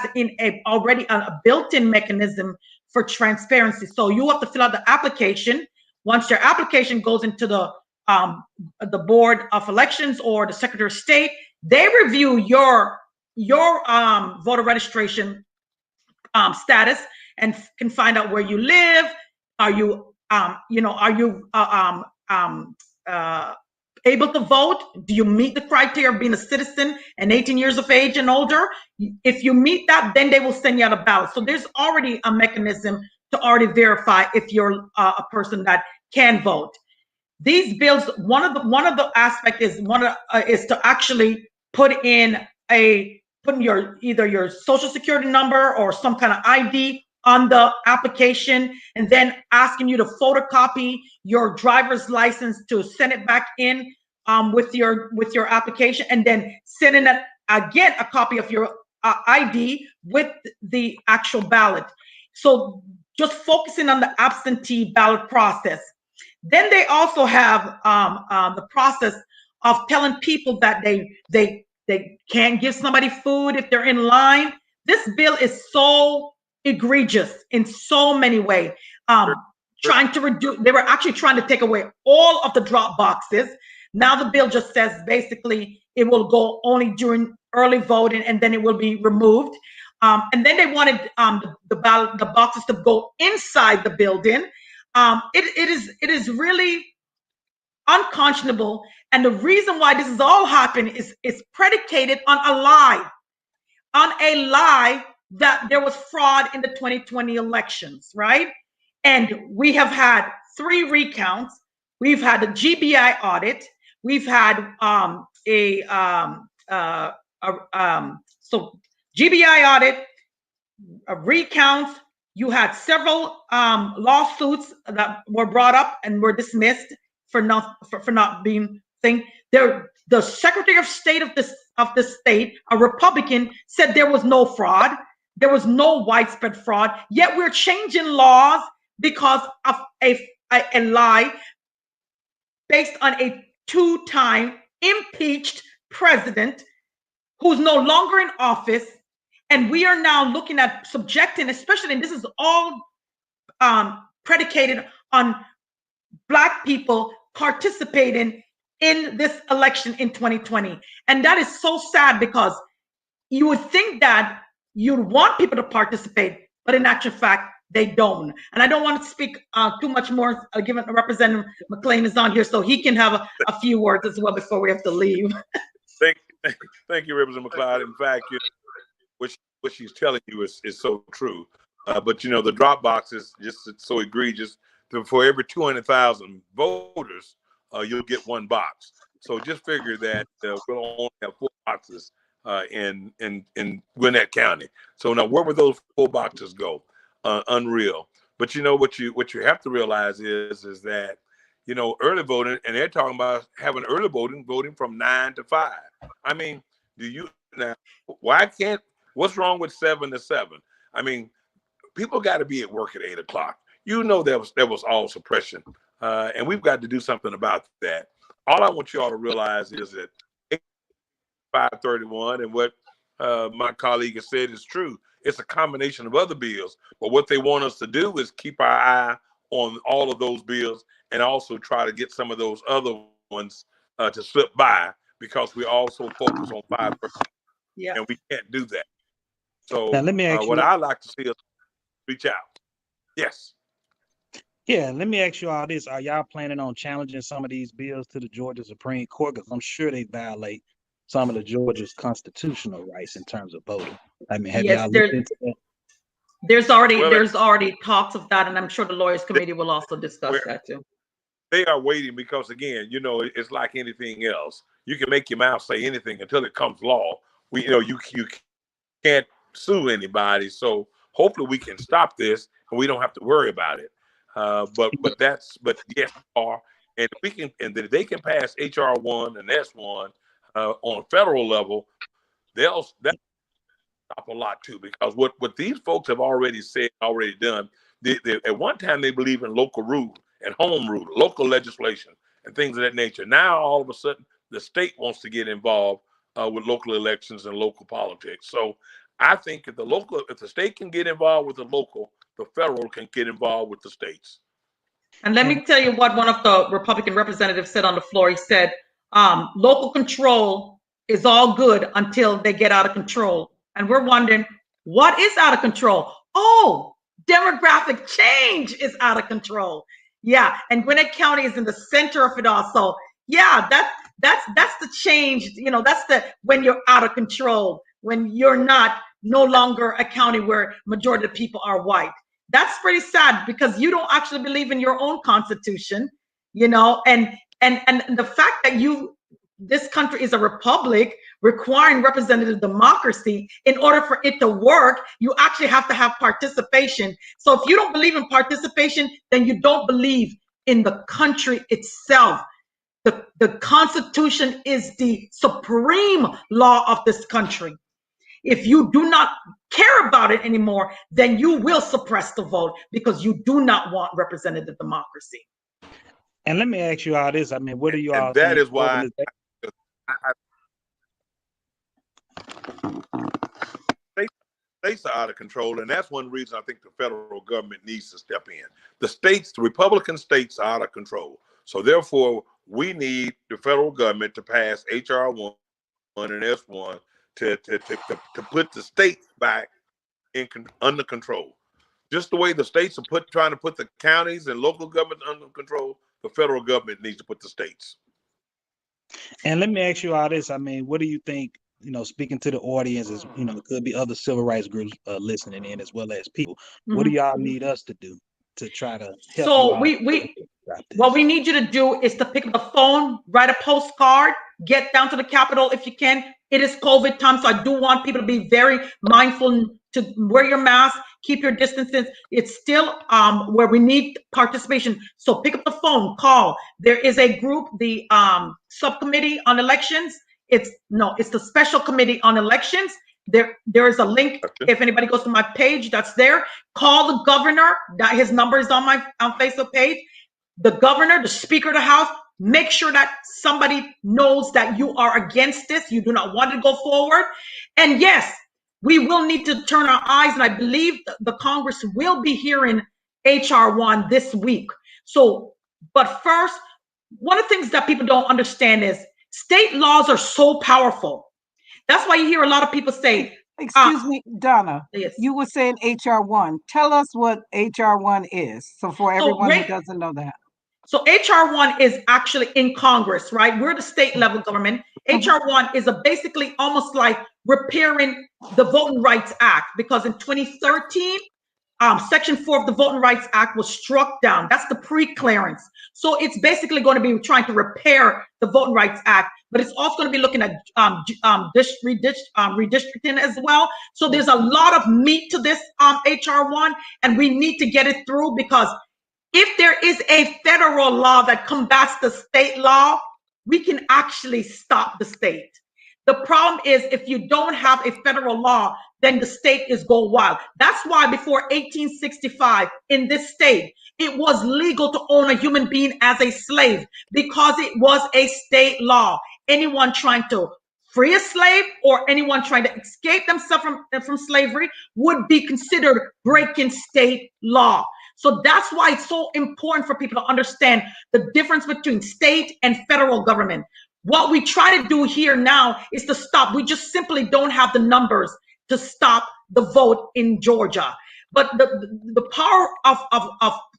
already a built-in mechanism for transparency. So you have to fill out the application. Once your application goes into the Board of Elections or the Secretary of State, they review your voter registration status and can find out where you live. Are you able to vote? Do you meet the criteria of being a citizen and 18 years of age and older? If you meet that, then they will send you out a ballot. So there's already a mechanism to already verify if you're a person that can vote. These bills, one of the aspect is to actually put in either your social security number or some kind of ID on the application, and then asking you to photocopy your driver's license to send it back in with your application, and then sending again a copy of your ID with the actual ballot. So just focusing on the absentee ballot process. Then they also have the process of telling people that they can't give somebody food if they're in line. This bill is so egregious in so many ways. Trying to reduce, they were actually trying to take away all of the drop boxes. Now the bill just says basically it will go only during early voting and then it will be removed. And then they wanted the boxes to go inside the building. It is really unconscionable. And the reason why this is all happening is predicated on a lie that there was fraud in the 2020 elections, right? And we have had 3 recounts. We've had a GBI audit. We've had so GBI audit, recounts. You had several lawsuits that were brought up and were dismissed for not being thing. The Secretary of State of this state, a Republican, said there was no fraud. There was no widespread fraud. Yet we're changing laws because of a lie based on a 2-time impeached president who's no longer in office. And we are now looking at subjecting, especially, and this is all predicated on Black people participating in this election in 2020. And that is so sad, because you would think that you'd want people to participate, but in actual fact, they don't. And I don't want to speak too much more, given Representative McLean is on here, so he can have a few words as well before we have to leave. Thank you, Representative McLeod. In fact, what she's telling you is so true. But the drop box is just so egregious. For every 200,000 voters, you'll get 1 box. So just figure that we'll only have 4 boxes in Gwinnett County. So now, where would those 4 boxes go? Unreal. But what you have to realize is that early voting, and they're talking about having early voting from 9 to 5. I mean, what's wrong with 7 to 7? I mean, people got to be at work at 8 o'clock. That was all suppression, and we've got to do something about that. All I want you all to realize is that 531 and what my colleague has said is true. It's a combination of other bills, but what they want us to do is keep our eye on all of those bills and also try to get some of those other ones to slip by, because we also focus on 5%. Yeah. And we can't do that. So now, let me ask what I like to see is reach out. Yes. Yeah, let me ask you all this. Are y'all planning on challenging some of these bills to the Georgia Supreme Court? Because I'm sure they violate some of the Georgia's constitutional rights in terms of voting. I mean, have Yes, y'all looked into that? there's already Well, talks of that, and I'm sure the lawyers committee will also discuss that too. they are waiting because, again, it's like anything else. You can make your mouth say anything until it comes law. You can't sue anybody. So hopefully we can stop this and we don't have to worry about it. But yes, and we can, and they can pass HR1 and S1 on a federal level. That'll stop a lot too, because what these folks have already said, already done. At one time they believe in local rule and home rule, local legislation, and things of that nature. Now all of a sudden the state wants to get involved with local elections and local politics. So I think if the state can get involved with the local, the federal can get involved with the states. And let me tell you what one of the Republican representatives said on the floor. He said, local control is all good until they get out of control. And we're wondering, what is out of control? Oh, demographic change is out of control. Yeah, and Gwinnett County is in the center of it all. So yeah, that's the change. That's when you're out of control, when you're no longer a county where majority of the people are white. That's pretty sad, because you don't actually believe in your own constitution, and the fact that this country is a republic requiring representative democracy. In order for it to work, you actually have to have participation. So if you don't believe in participation, then you don't believe in the country itself. The Constitution is the supreme law of this country. If you do not care about it anymore, then you will suppress the vote, because you do not want representative democracy. And let me ask you all this. I mean, what do you all And that think? is why states are out of control, and that's one reason I think the federal government needs to step in. The Republican states are out of control. So therefore, we need the federal government to pass HR1 and S1 to put the states back under control. Just the way the states are trying to put the counties and local governments under control, the federal government needs to put the states. And let me ask you all this. I mean, what do you think, speaking to the audience, is, it could be other civil rights groups listening in, as well as people. Mm-hmm. What do y'all need us to do to try to help? So what we need you to do is to pick up the phone, write a postcard, get down to the Capitol if you can. It is COVID time, so I do want people to be very mindful to wear your mask, keep your distances. It's still where we need participation. So pick up the phone, call. There is a group, the subcommittee on elections. It's the special committee on elections. There is a link. If anybody goes to my page, that's there. Call the governor. His number is on my Facebook page. The governor, the Speaker of the House. Make sure that somebody knows that you are against this. You do not want to go forward. And yes, we will need to turn our eyes, and I believe the Congress will be hearing HR1 this week. So, but first, one of the things that people don't understand is state laws are so powerful. That's why you hear a lot of people say, excuse me, Donna, yes. You were saying HR1. Tell us what HR1 is. So for everyone who doesn't know that. So HR1 is actually in Congress, right? We're the state level government. HR1 is basically almost like repairing the Voting Rights Act, because in 2013, Section 4 of the Voting Rights Act was struck down. That's the pre-clearance. So it's basically going to be trying to repair the Voting Rights Act, but it's also going to be looking at redistricting as well. So there's a lot of meat to this HR1, and we need to get it through, because if there is a federal law that combats the state law, we can actually stop the state. The problem is, if you don't have a federal law, then the state is go wild. That's why before 1865 in this state, it was legal to own a human being as a slave, because it was a state law. Anyone trying to free a slave or anyone trying to escape themselves from slavery would be considered breaking state law. So that's why it's so important for people to understand the difference between state and federal government. What we try to do here now is to stop. We just simply don't have the numbers to stop the vote in Georgia. But the power of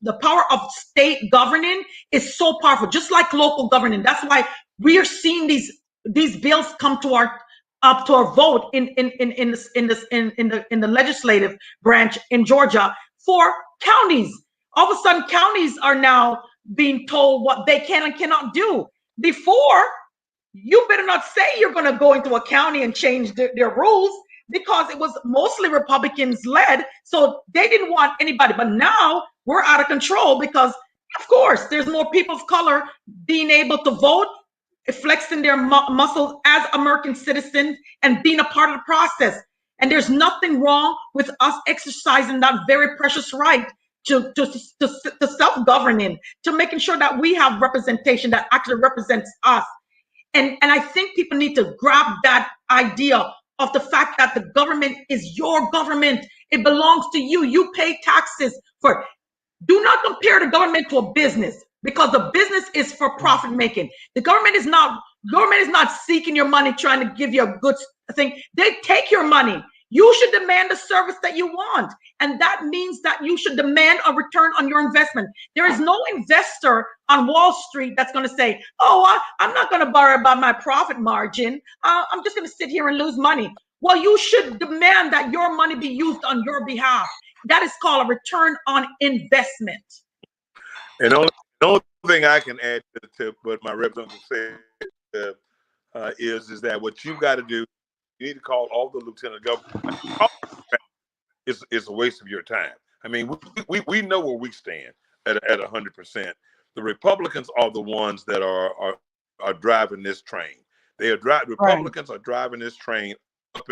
the power of state governing is so powerful, just like local governing. That's why we are seeing these bills come to our up to our vote in the legislative branch in Georgia for counties. All of a sudden, counties are now being told what they can and cannot do. Before, you better not say you're going to go into a county and change their rules, because it was mostly Republicans led. So they didn't want anybody. But now we're out of control because, of course, there's more people of color being able to vote, flexing their muscles as American citizens and being a part of the process. And there's nothing wrong with us exercising that very precious right to self-governing, to making sure that we have representation that actually represents us. And I think people need to grab that idea of the fact that the government is your government. It belongs to you. You pay taxes for it. Do not compare the government to a business, because the business is for profit making. The government is not seeking your money, trying to give you a good thing. They take your money. You should demand the service that you want. And that means that you should demand a return on your investment. There is no investor on Wall Street that's going to say, oh, I'm not going to worry about my profit margin. I'm just going to sit here and lose money. Well, you should demand that your money be used on your behalf. That is called a return on investment. And the only thing I can add to what my representative said is that what you've got to do, you need to call all the lieutenant governors. It's a waste of your time. I mean, we know where we stand at 100%. The Republicans are the ones that are driving this train. Republicans are driving this train up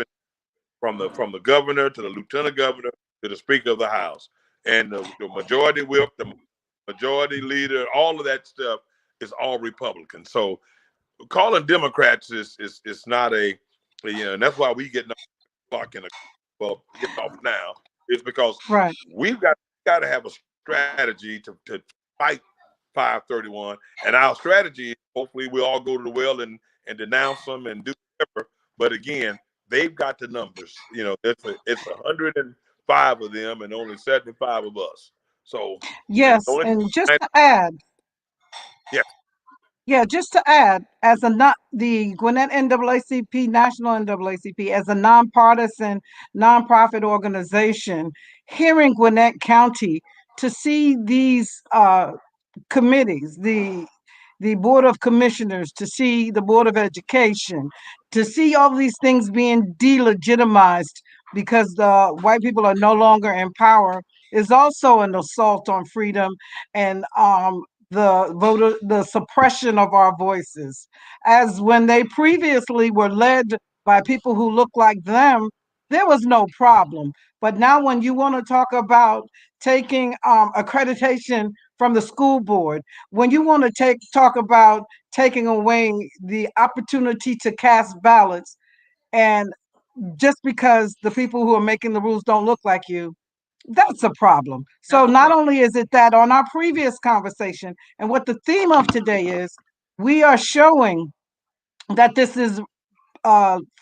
from the governor to the lieutenant governor to the Speaker of the House, and the majority whip, the majority leader, all of that stuff is all Republican. So calling Democrats is not a, and that's why we get getting off now, is because we've got to have a strategy to fight 531, and our strategy, hopefully we all go to the well and denounce them and do whatever. But again, they've got the numbers. It's 105 of them and only 75 of us. So yes, and just to add, just to add, as the Gwinnett NAACP, National NAACP, as a nonpartisan, nonprofit organization here in Gwinnett County, to see these committees, the Board of Commissioners, to see the Board of Education, to see all these things being delegitimized because the white people are no longer in power, is also an assault on freedom and the suppression of our voices. As when they previously were led by people who look like them, there was no problem. But now when you want to talk about taking accreditation from the school board, when you want to talk about taking away the opportunity to cast ballots, and just because the people who are making the rules don't look like you, that's a problem. So not only is it that, on our previous conversation, and what the theme of today is, we are showing that this is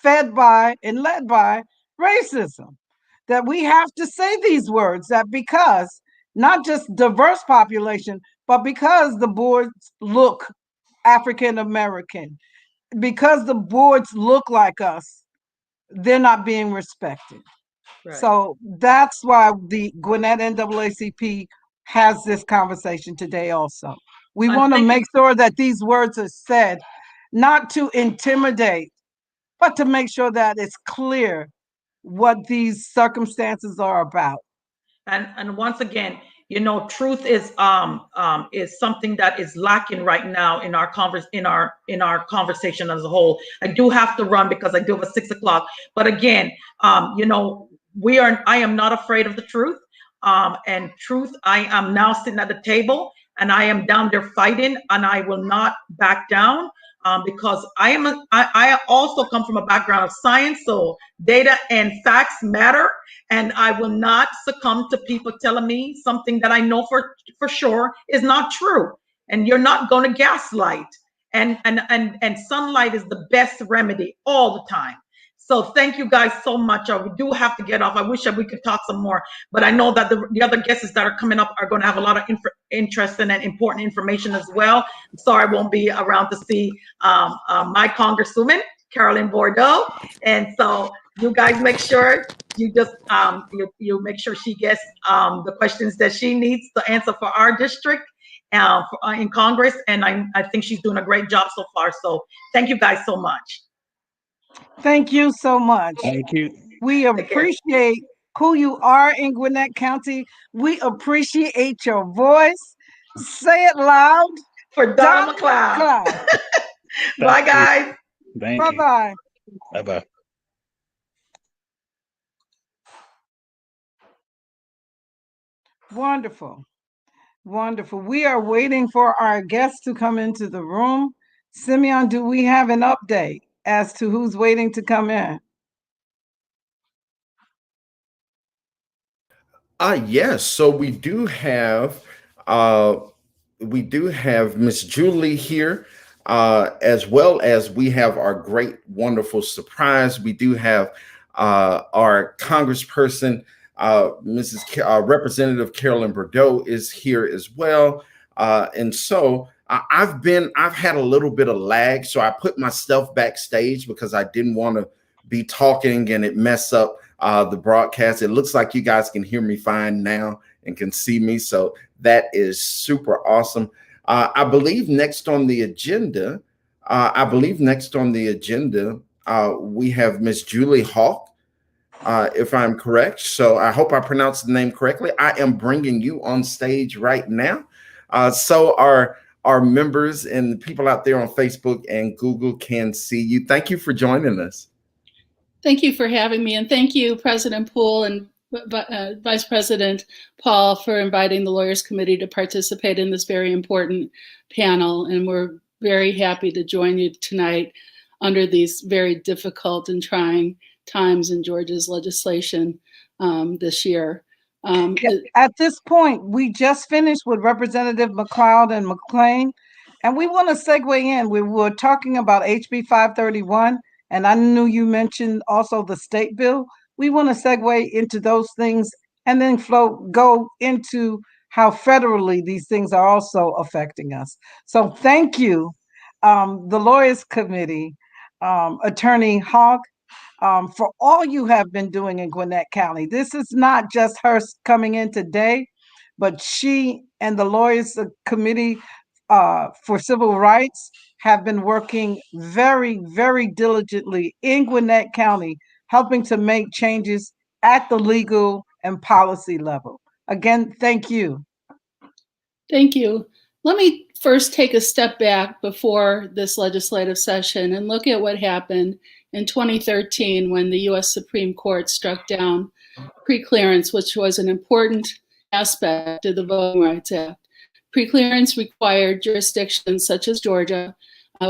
fed by and led by racism, that we have to say these words, that because not just diverse population, but because the boards look African American, because the boards look like us, they're not being respected. So that's why the Gwinnett NAACP has this conversation today also. We want to make sure that these words are said, not to intimidate, but to make sure that it's clear what these circumstances are about. And once again, truth is something that is lacking right now in our conversation as a whole. I do have to run because I do have a 6 o'clock. But again, I am not afraid of the truth. And truth, I am now sitting at the table and I am down there fighting, and I will not back down. Because I also come from a background of science, so data and facts matter, and I will not succumb to people telling me something that I know for sure is not true. And you're not going to gaslight, and sunlight is the best remedy all the time. So thank you guys so much. We do have to get off. I wish that we could talk some more, but I know that the other guests that are coming up are going to have a lot of interesting and important information as well. I'm sorry I won't be around to see my Congresswoman, Carolyn Bordeaux. And so you guys make sure you just you make sure she gets the questions that she needs to answer for our district in Congress. And I think she's doing a great job so far. So thank you guys so much. Thank you so much. Thank you. We appreciate who you are in Gwinnett County. We appreciate your voice. Say it loud. For Donna McLeod. Bye, guys. Thank you. Bye-bye. Bye-bye. Wonderful. Wonderful. We are waiting for our guests to come into the room. Simeon, do we have an update as to who's waiting to come in? Yes. So we do have Miss Julie here, as well as we have our great, wonderful surprise. We do have our Congressperson, Representative Carolyn Bordeaux is here as well. And so I've had a little bit of lag, so I put myself backstage because I didn't want to be talking and it mess up the broadcast. It looks like you guys can hear me fine now and can see me, so that is super awesome. I believe next on the agenda, we have Miss Julie Hawk, if I'm correct. So I hope I pronounced the name correctly. I am bringing you on stage right now. So our members and the people out there on Facebook and Google can see you. Thank you for joining us. Thank you for having me, and thank you, President Poole and Vice President Paul, for inviting the Lawyers Committee to participate in this very important panel. And we're very happy to join you tonight under these very difficult and trying times in Georgia's legislation this year. At this point, we just finished with Representative McLeod and McClain, and we want to segue in. We were talking about HB 531, and I knew you mentioned also the state bill. We want to segue into those things and then go into how federally these things are also affecting us. So thank you, the Lawyers Committee, Attorney Hogg, for all you have been doing in Gwinnett County. This is not just her coming in today, but she and the Lawyers Committee for Civil Rights have been working very, very diligently in Gwinnett County, helping to make changes at the legal and policy level. Again, thank you. Thank you. Let me first take a step back before this legislative session and look at what happened in 2013 when the U.S. Supreme Court struck down preclearance, which was an important aspect of the Voting Rights Act. Preclearance required jurisdictions such as Georgia,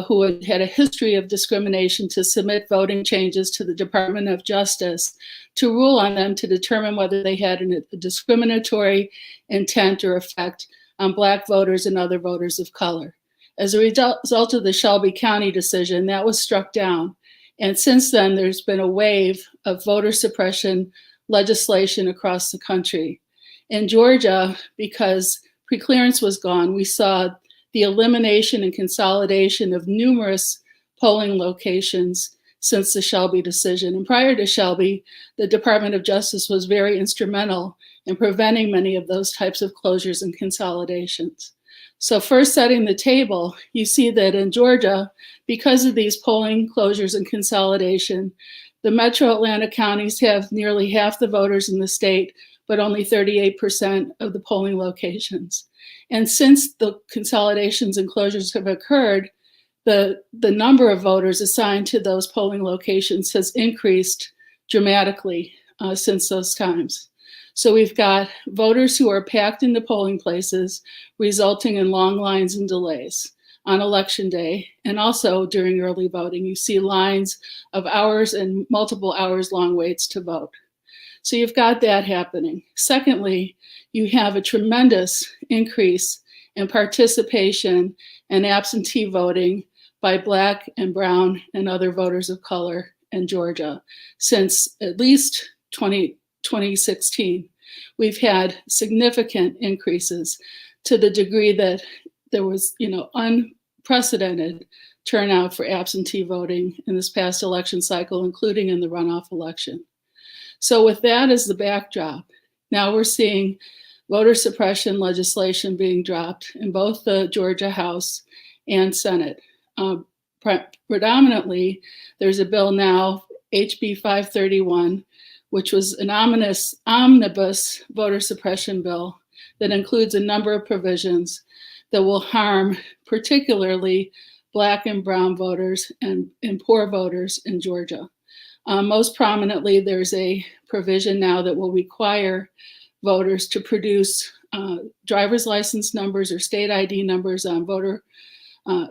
who had a history of discrimination, to submit voting changes to the Department of Justice to rule on them to determine whether they had a discriminatory intent or effect on Black voters and other voters of color. As a result of the Shelby County decision, that was struck down. And since then, there's been a wave of voter suppression legislation across the country. In Georgia, because preclearance was gone, we saw the elimination and consolidation of numerous polling locations since the Shelby decision. And prior to Shelby, the Department of Justice was very instrumental in preventing many of those types of closures and consolidations. So first, setting the table, you see that in Georgia, because of these polling closures and consolidation, the metro Atlanta counties have nearly half the voters in the state, but only 38% of the polling locations. And since the consolidations and closures have occurred, the number of voters assigned to those polling locations has increased dramatically since those times. So we've got voters who are packed into polling places, resulting in long lines and delays on election day, and also during early voting. You see lines of hours and multiple hours long waits to vote. So you've got that happening. Secondly, you have a tremendous increase in participation and absentee voting by Black and Brown and other voters of color and Georgia since at least 2016. We've had significant increases to the degree that there was, unprecedented turnout for absentee voting in this past election cycle, including in the runoff election. So with that as the backdrop, now we're seeing voter suppression legislation being dropped in both the Georgia House and Senate. Predominantly, there's a bill now, HB 531, which was an omnibus voter suppression bill that includes a number of provisions that will harm particularly Black and brown voters and poor voters in Georgia. Most prominently, there's a provision now that will require voters to produce driver's license numbers or state ID numbers on voter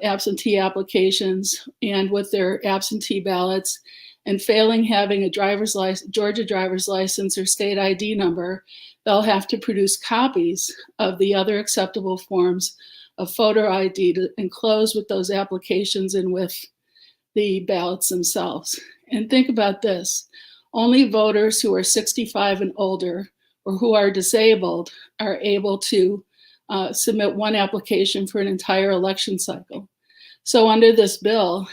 absentee applications and with their absentee ballots, and failing having a Georgia driver's license or state ID number, they'll have to produce copies of the other acceptable forms of photo ID to enclose with those applications and with the ballots themselves. And think about this, only voters who are 65 and older or who are disabled are able to submit one application for an entire election cycle. So under this bill,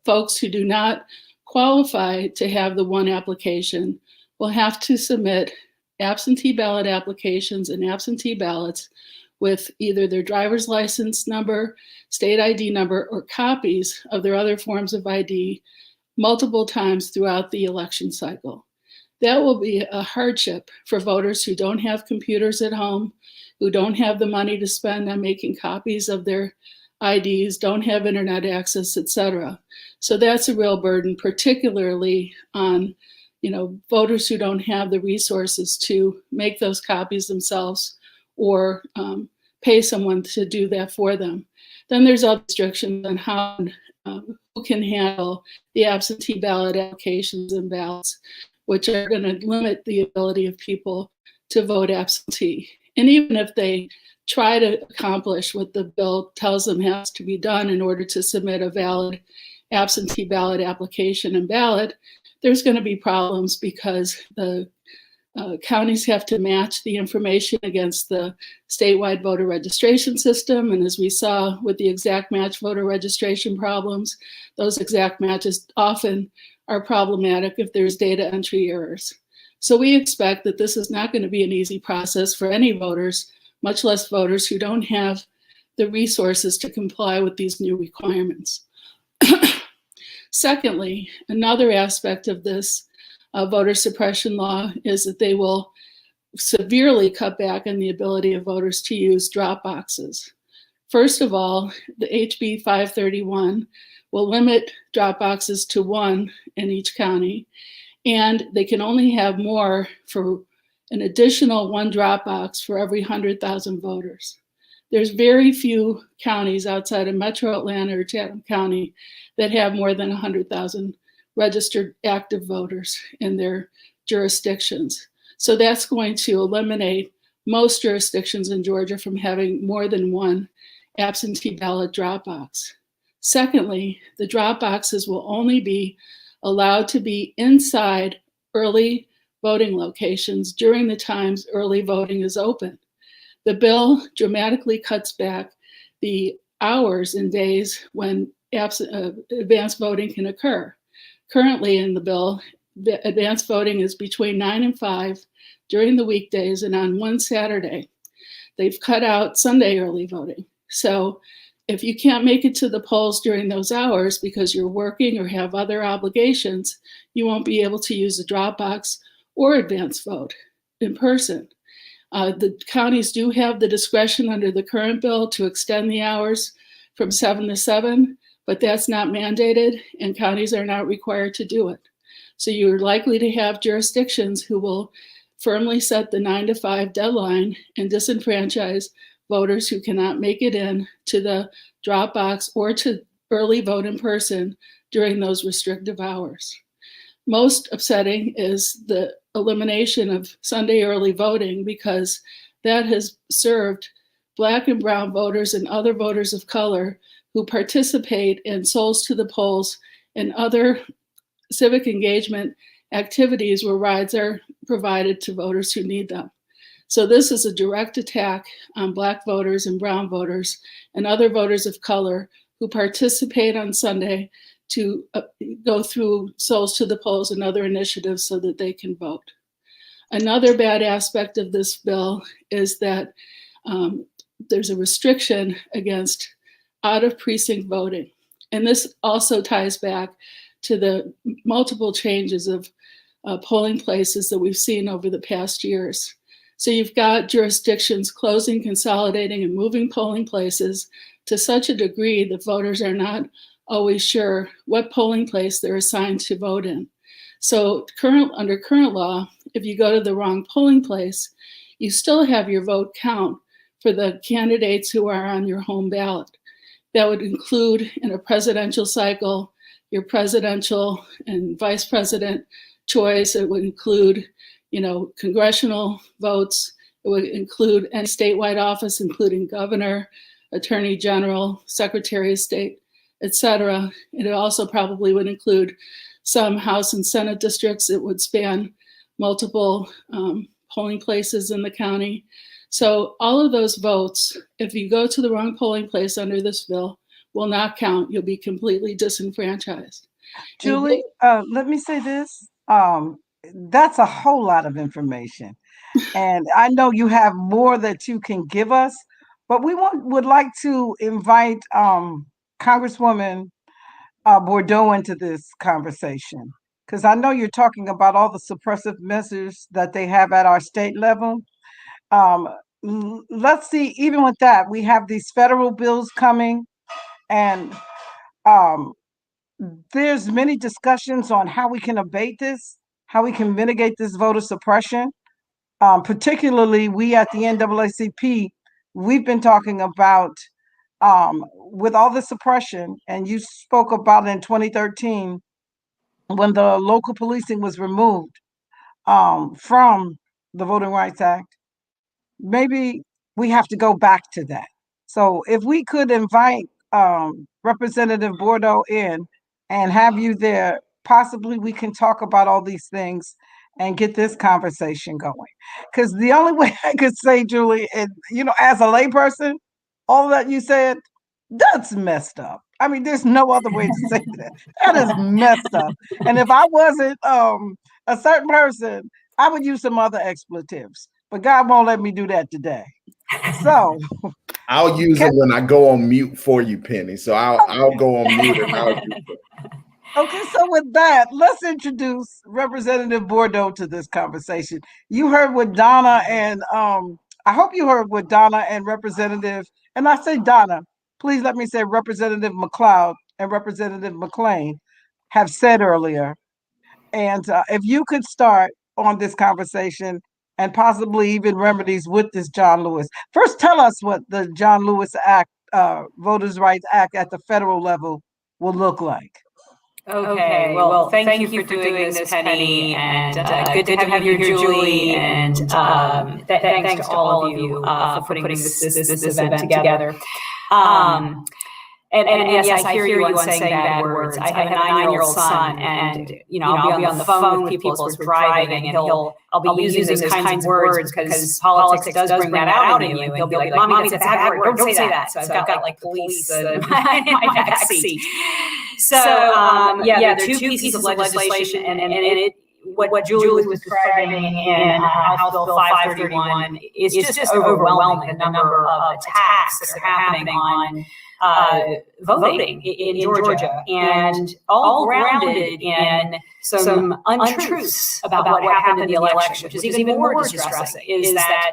folks who do not qualify to have the one application will have to submit absentee ballot applications and absentee ballots with either their driver's license number, state ID number, or copies of their other forms of ID multiple times throughout the election cycle. That will be a hardship for voters who don't have computers at home, who don't have the money to spend on making copies of their IDs, don't have internet access, et cetera. So that's a real burden, particularly on voters who don't have the resources to make those copies themselves or pay someone to do that for them. Then there's other restrictions on how who can handle the absentee ballot applications and ballots, which are going to limit the ability of people to vote absentee. And even if they try to accomplish what the bill tells them has to be done in order to submit a valid absentee ballot application and ballot, there's going to be problems because the counties have to match the information against the statewide voter registration system. And as we saw with the exact match voter registration problems, those exact matches often are problematic if there's data entry errors. So we expect that this is not going to be an easy process for any voters, much less voters who don't have the resources to comply with these new requirements. Secondly, another aspect of this voter suppression law is that they will severely cut back on the ability of voters to use drop boxes. First of all, the HB 531 will limit drop boxes to one in each county, and they can only have more for an additional one drop box for every 100,000 voters. There's very few counties outside of Metro Atlanta or Chatham County that have more than 100,000 registered active voters in their jurisdictions. So that's going to eliminate most jurisdictions in Georgia from having more than one absentee ballot drop box. Secondly, the drop boxes will only be allowed to be inside early voting locations during the times early voting is open. The bill dramatically cuts back the hours and days when advanced voting can occur. Currently in the bill, the advanced voting is between 9 and 5 during the weekdays and on one Saturday. They've cut out Sunday early voting. So if you can't make it to the polls during those hours because you're working or have other obligations, you won't be able to use a drop box or advance vote in person. The counties do have the discretion under the current bill to extend the hours from 7 to 7, but that's not mandated and counties are not required to do it. So you're likely to have jurisdictions who will firmly set the 9 to 5 deadline and disenfranchise voters who cannot make it in to the drop box or to early vote in person during those restrictive hours. Most upsetting is the elimination of Sunday early voting because that has served Black and brown voters and other voters of color who participate in souls to the polls and other civic engagement activities where rides are provided to voters who need them. So this is a direct attack on Black voters and brown voters and other voters of color who participate on Sunday to go through Souls to the Polls and other initiatives so that they can vote. Another bad aspect of this bill is that there's a restriction against out-of-precinct voting. And this also ties back to the multiple changes of polling places that we've seen over the past years. So you've got jurisdictions closing, consolidating, and moving polling places to such a degree that voters are not always sure what polling place they're assigned to vote in. So under current law, if you go to the wrong polling place, you still have your vote count for the candidates who are on your home ballot. That would include, in a presidential cycle, your presidential and vice president choice. It would include, congressional votes. It would include any statewide office, including governor, attorney general, secretary of state, etc. It also probably would include some House and Senate districts. It would span multiple polling places in the county. So all of those votes, if you go to the wrong polling place under this bill, will not count. You'll be completely disenfranchised. Julie, let me say this. That's a whole lot of information. And I know you have more that you can give us, but we would like to invite Congresswoman Bordeaux into this conversation, because I know you're talking about all the suppressive measures that they have at our state level. Let's see, even with that, we have these federal bills coming, and there's many discussions on how we can abate this, how we can mitigate this voter suppression. Particularly, we at the NAACP, we've been talking about with all the suppression, and you spoke about in 2013 when the local policing was removed from the Voting Rights Act. Maybe we have to go back to that. So if we could invite Representative Bordeaux in and have you there, possibly we can talk about all these things and get this conversation going. Because the only way I could say, Julie, and as a layperson, all that you said, that's messed up. I mean, there's no other way to say that. That is messed up. And if I wasn't a certain person, I would use some other expletives. But God won't let me do that today. So I'll use it when I go on mute for you, Penny. So I'll go on mute and I'll use it. Okay, so with that, let's introduce Representative Bordeaux to this conversation. You heard what Donna and I hope you heard what Donna and Representative, and I say Donna, please let me say Representative McLeod and Representative McLean have said earlier. And if you could start on this conversation and possibly even remedies with this John Lewis. First, tell us what the John Lewis Act, Voters' Rights Act at the federal level will look like. Okay, well, thank you for doing this, Penny, and good to have you here, Julie, and thanks to all of you for putting this event together. And yes, I hear you on saying bad words. I have a 9-year-old son, and I'll be on the phone with people as we're driving, and I'll be using those kinds of words because politics does bring that out in you, and he'll be like, "Mommy, that's a bad word. Don't say that." So I've got like police in my back seat. So there are two pieces of legislation, and what Julie was describing in House Bill 531 is just overwhelming, the number of attacks that are happening on voting in Georgia, and all grounded in some untruths about what happened in the election, which is even more distressing, is that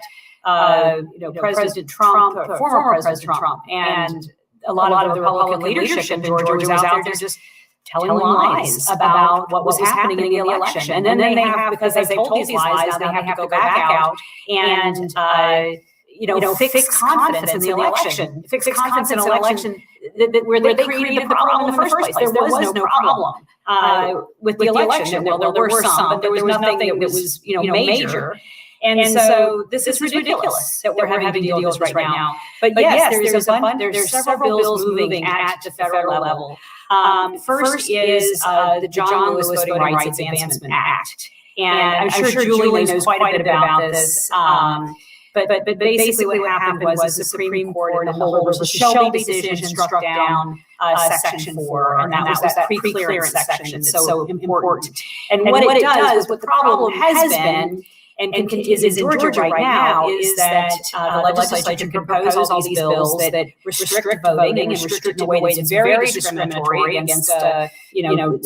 President Trump, former President Trump, and a lot of the Republican leadership in Georgia was out there just telling lies about what was happening in the election. And then they have, because they told these lies, now they have to go back out and fix confidence in the election. Fix confidence in the election where they created the problem in the first place. There was no problem with the election. Well, there were some, but there was nothing that was major. And so this is ridiculous that we're having to deal with this right now. But yes, there's several bills moving at the federal level First is the John Lewis Voting Rights Advancement Act. And I'm sure Julie knows quite a bit about this. But basically what happened was the Supreme Court in the Whole versus Shelby decision struck down Section 4, and that was that pre-clearance section that's so important. And what it does, what the problem has been, and is in Georgia right now, is that the legislature can propose all these bills that restrict voting and restrict in a way that's very discriminatory against,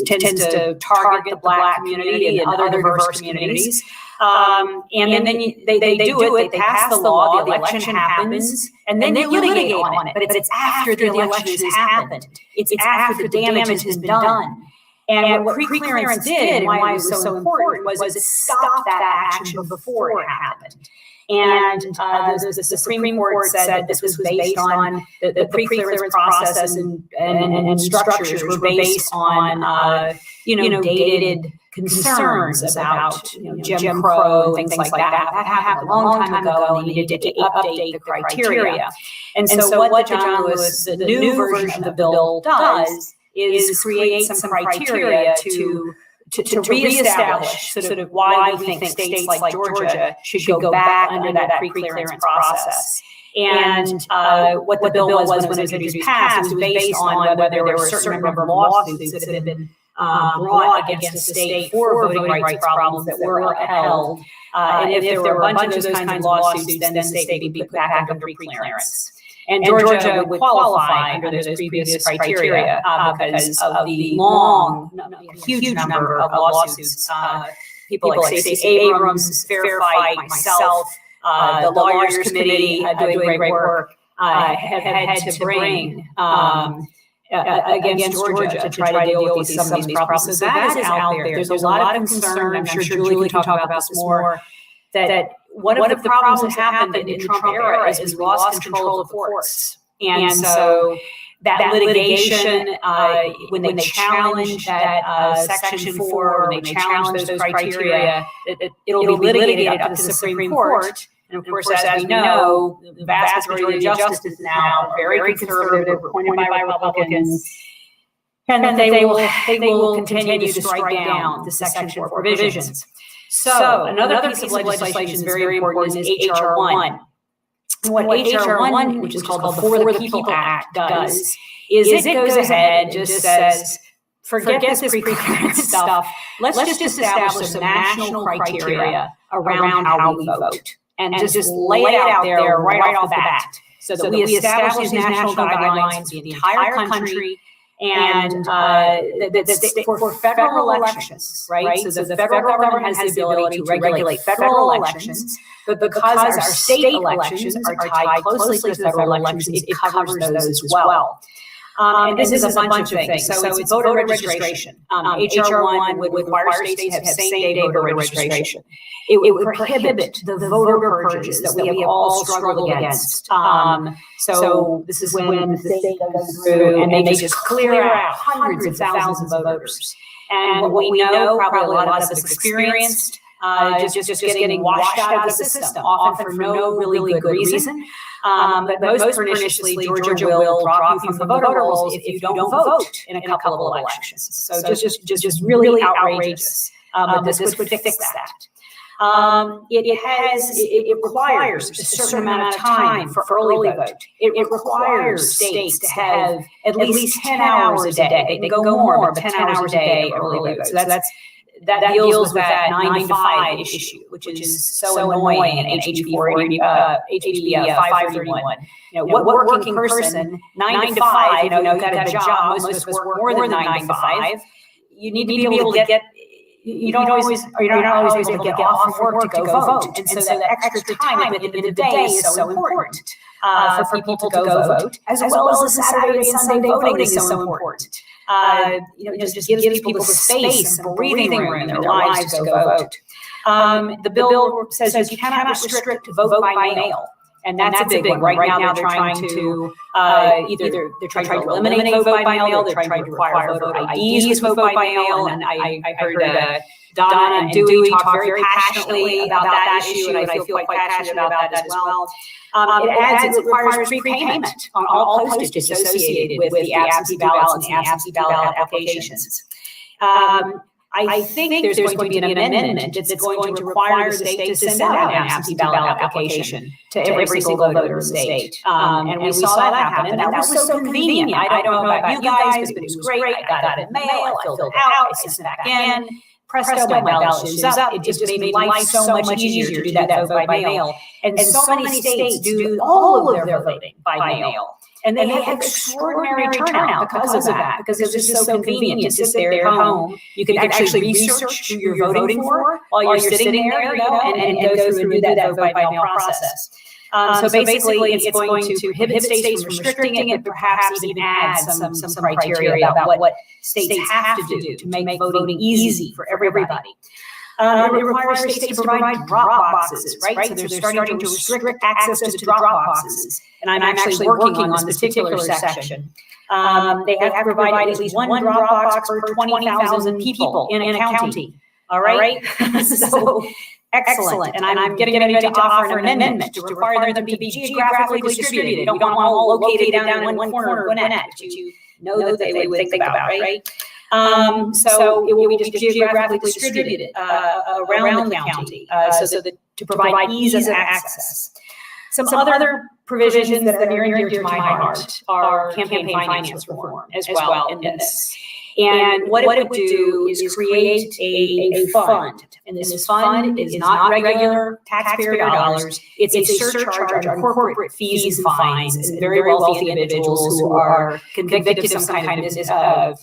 tends to target the Black community and other diverse communities. And then they do it, they pass the law, the election happens, and then you litigate on it. But it's after the election has happened. It's after the damage has been done. And what pre-clearance did, and why it was so important, was it stopped that action before it happened. And the Supreme Court said that this was based on the pre-clearance process and structures were based on, dated concerns about Jim Crow, things like that. That happened a long time ago, and they needed to update the criteria. And so what the John Lewis, the new version of the bill does is create some criteria to reestablish sort of why we think states like Georgia should go back under that pre-clearance process. And what the bill was when it was introduced passed, it was based on whether there were a certain number of lawsuits that had been brought against the state for voting rights problems that were upheld. And if there were a bunch of those kinds of lawsuits, then the state would be put back under pre-clearance. And Georgia would qualify under those previous criteria because of the huge number of lawsuits. People like Stacey Abrams, Fair Fight, myself, the Lawyers Committee doing great work, have had to bring against Georgia to try to deal with some of these problems. So that is out there. There's a lot of concern. I'm sure Julie can talk about this more. That one of the problems that happened in the Trump era is we lost control of the courts. And so that litigation, when they challenge that Section 4, when they challenge those criteria, it'll be litigated up to the Supreme Court. And of course, as we know, the vast majority of justice is now very conservative, appointed by Republicans. And they will continue to strike down the Section 4 provisions. So another piece of legislation is very important is H.R. 1. And what H.R. 1, which is called the For the People Act, does is it goes ahead and just says, forget this pre-clearance stuff. Let's just establish some national criteria around how we vote. And just lay it out there right off the bat so that we establish these national guidelines for the entire country. And for federal elections, right? So the federal government has the ability to regulate federal elections, but because our state elections are tied closely to federal elections, it covers those as well. And this is a bunch of things. So it's voter registration. H.R. 1 would require states to have same-day voter registration. It would prohibit the voter purges that we have all struggled against. So this is when the state goes through and they just clear out hundreds of thousands of voters. And what we know, probably a lot of us experienced, just getting washed out of the system, often for no really good reason. But most perniciously, Georgia will drop you from the voter rolls if you don't vote in a couple of elections. So just really outrageous. But this would fix that. It requires a certain amount of time for early vote. It requires states to have at least 10 hours a day. They can go more, but 10 hours a day early vote. So that deals with that 9 to 5 issue, which is so annoying in HB 531. What working person, 9 to 5, you've got a job, most of us work more than 9 to 5. You need to be able to get, you're not always able to get off from work to go vote. And so that extra time at the end of the day is so important for people to go vote, as well as the Saturday and Sunday voting is so important. Just gives people the space and breathing room in their lives to go vote. The bill says you cannot restrict vote by mail. And that's a big one. Right now they're trying to they're trying to eliminate vote by mail. They're trying to require voter IDs with vote by mail. And I heard Donna and Dewey talked very passionately about that issue, and I feel quite passionate about that as well. It requires prepayment on all postage associated with the absentee ballots and the absentee ballot applications. I think there's going to be an amendment that's going to require the state to send out an absentee ballot application to every single voter in the state. And we saw that happen, and that was so convenient. I don't know about you guys, but it was great. I got it in mail, I filled it out, I sent it back in. Presto, my ballot shows up. It just made life so much easier to do that vote by mail. And so many states do all of their voting by mail. And they have extraordinary turnout because of that, because it's just so convenient to sit there at home. You can actually research who you're voting for while you're sitting there, and go through and do that vote by mail process. So basically, it's going to prohibit states from restricting it, but perhaps even add some criteria about what states have to do to make voting easy for everybody. It requires states to provide drop boxes, right? So they're starting to restrict access to the drop boxes. And I'm actually working on this particular section. They have to provide at least one drop box per 20,000 people in a county. All right? So excellent. And I'm getting ready to offer an amendment to require them to be geographically distributed. We don't want them all located down in one corner of Gwinnett, which you know that they would think about, right? So it will be just geographically distributed around the county, so that to provide ease of access. Some other provisions that are near and dear to my heart are campaign finance reform as well in this. And what it would do is create a fund. And this fund is not regular taxpayer dollars. It's a surcharge on corporate fees and fines and very wealthy individuals who are convicted of some kind of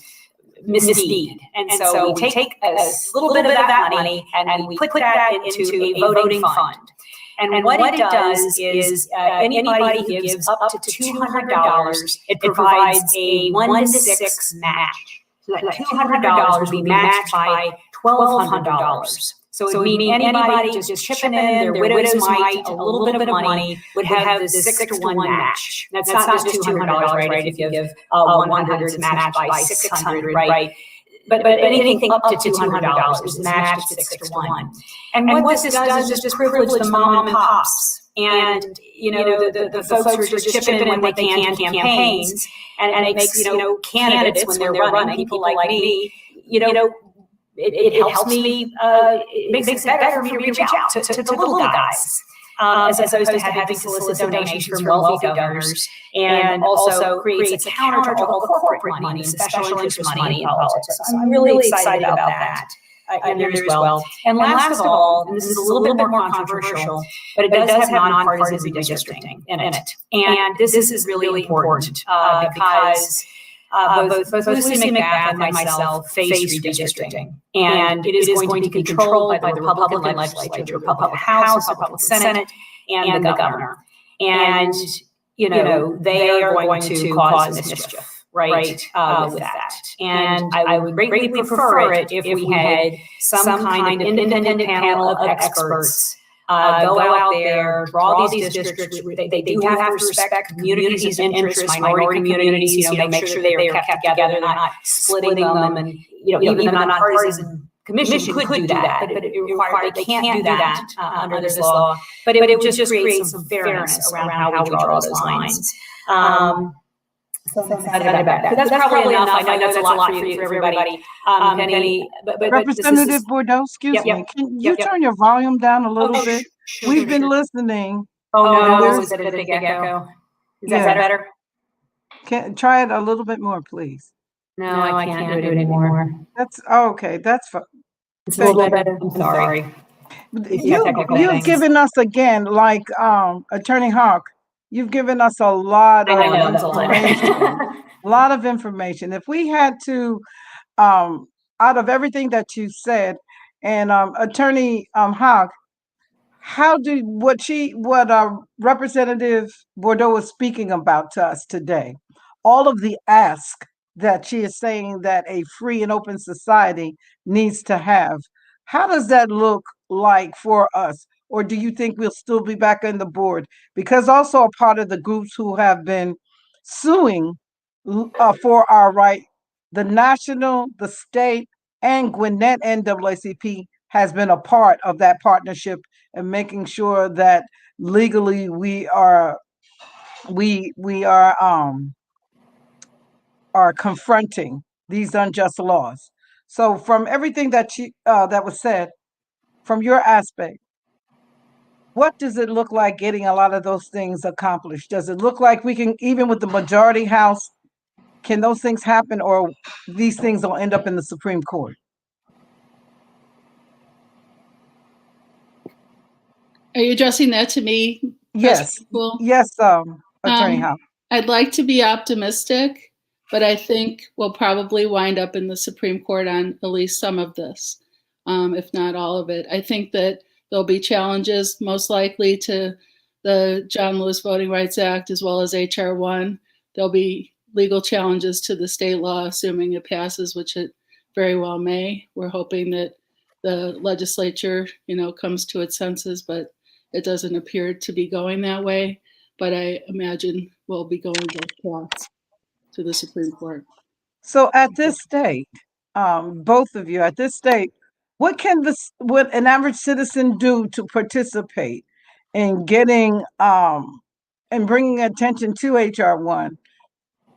misdeed. And so we take a little bit of that money and we put that into a voting fund. And what it does is anybody who gives up to $200, it provides a 1-to-6 match. So that $200 will be matched by $1,200. So it would mean anybody just chipping in their widow's mite, a little bit of money, would have the 6-to-1 match. That's not just $200, right? If you give 100, it's matched by 600, right? But anything up to $200 is matched 6-to-1. And what this does is just privilege the mom and pops. And, the folks who are just chipping in when they can campaigns, and it makes, candidates when they're running, people like me, it helps me, it makes it better for me to reach out to the little guys, as opposed to having to solicit donations from wealthy donors, and also creates a counter to all the corporate money and special interest money in politics. So I'm really excited about that. And there as well. And last of all, and this is a little bit more controversial, but it does have nonpartisan redistricting in it. And this is really important because both Lucy McBath and myself face redistricting. And it is going to be controlled by the Republican legislature, the Republican House, the Republican Senate, and the governor. And, they are going to cause mischief. Right, with that. And I would greatly prefer it if we had some kind of independent panel of experts go out there, draw these districts. They do have to respect communities of interest, minority communities, make sure they are kept together, they're not splitting them. And, even a nonpartisan commission could do that, but it requires, they can't do that under this law. But it would just create some fairness around how we draw those lines. So I'm excited about that. That's probably enough. I know that's a lot for everybody. Penny, but Representative Bordeaux, excuse me. Can you turn your volume down a little bit? We've been listening. Oh, no. Is it a big echo? Is that better? Try it a little bit more, please. No, I can't do it anymore. That's okay. That's fine. It's a little bit better. I'm sorry. You've given us again, like Attorney Hawk. You've given us a lot of information. A lot of information. If we had to, out of everything that you said, and Attorney Hawk, what Representative Bordeaux is speaking about to us today, all of the ask that she is saying that a free and open society needs to have, how does that look like for us? Or do you think we'll still be back on the board? Because also a part of the groups who have been suing for our right, the national, the state, and Gwinnett NAACP has been a part of that partnership and making sure that legally we are confronting these unjust laws. So from everything that that was said, from your aspect, what does it look like getting a lot of those things accomplished? Does it look like we can, even with the majority house, can those things happen, or these things will end up in the Supreme Court? Are you addressing that to me? Yes. Cool. Yes, Attorney Howe. I'd like to be optimistic, but I think we'll probably wind up in the Supreme Court on at least some of this, if not all of it. I think that there'll be challenges, most likely to the John Lewis Voting Rights Act, as well as H.R. 1. There'll be legal challenges to the state law, assuming it passes, which it very well may. We're hoping that the legislature, comes to its senses, but it doesn't appear to be going that way. But I imagine we'll be going both paths to the Supreme Court. So at this state, both of you, at this state, what can what an average citizen do to participate in getting and bringing attention to H.R. 1,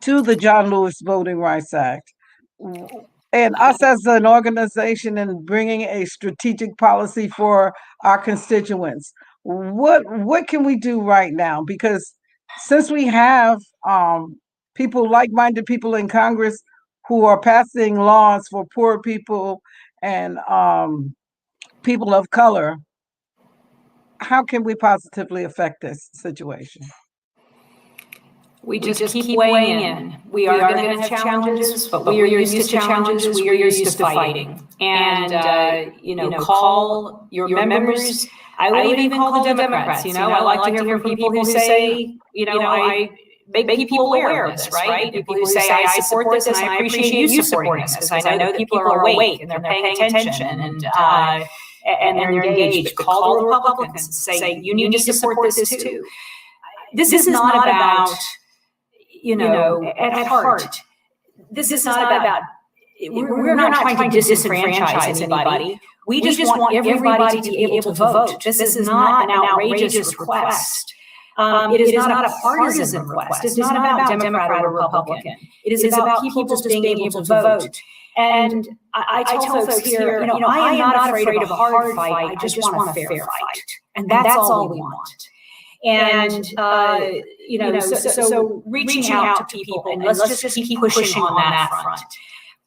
to the John Lewis Voting Rights Act, and us as an organization, and bringing a strategic policy for our constituents? What can we do right now? Because since we have people, like-minded people in Congress who are passing laws for poor people and people of color, how can we positively affect this situation? We just keep weighing in. We are going to have challenges, but we are used to challenges. We are used to fighting. And, call your members. I would even call the Democrats. I like to hear from people who say, I make people aware of this, right? People who say, I support this and I appreciate you supporting this, because I know that people are awake and they're paying attention and they're engaged. But call the Republicans and say, you need to support this too. This is not about, at heart, this is not about, we're not trying to disenfranchise anybody. We just want everybody to be able to vote. This is not an outrageous request. It is not a partisan request. It's not about Democrat or Republican. It is about people just being able to vote. And I tell folks here, I am not afraid of a hard fight. I just want a fair fight. And that's all we want. And, so reaching out to people, and let's just keep pushing on that front.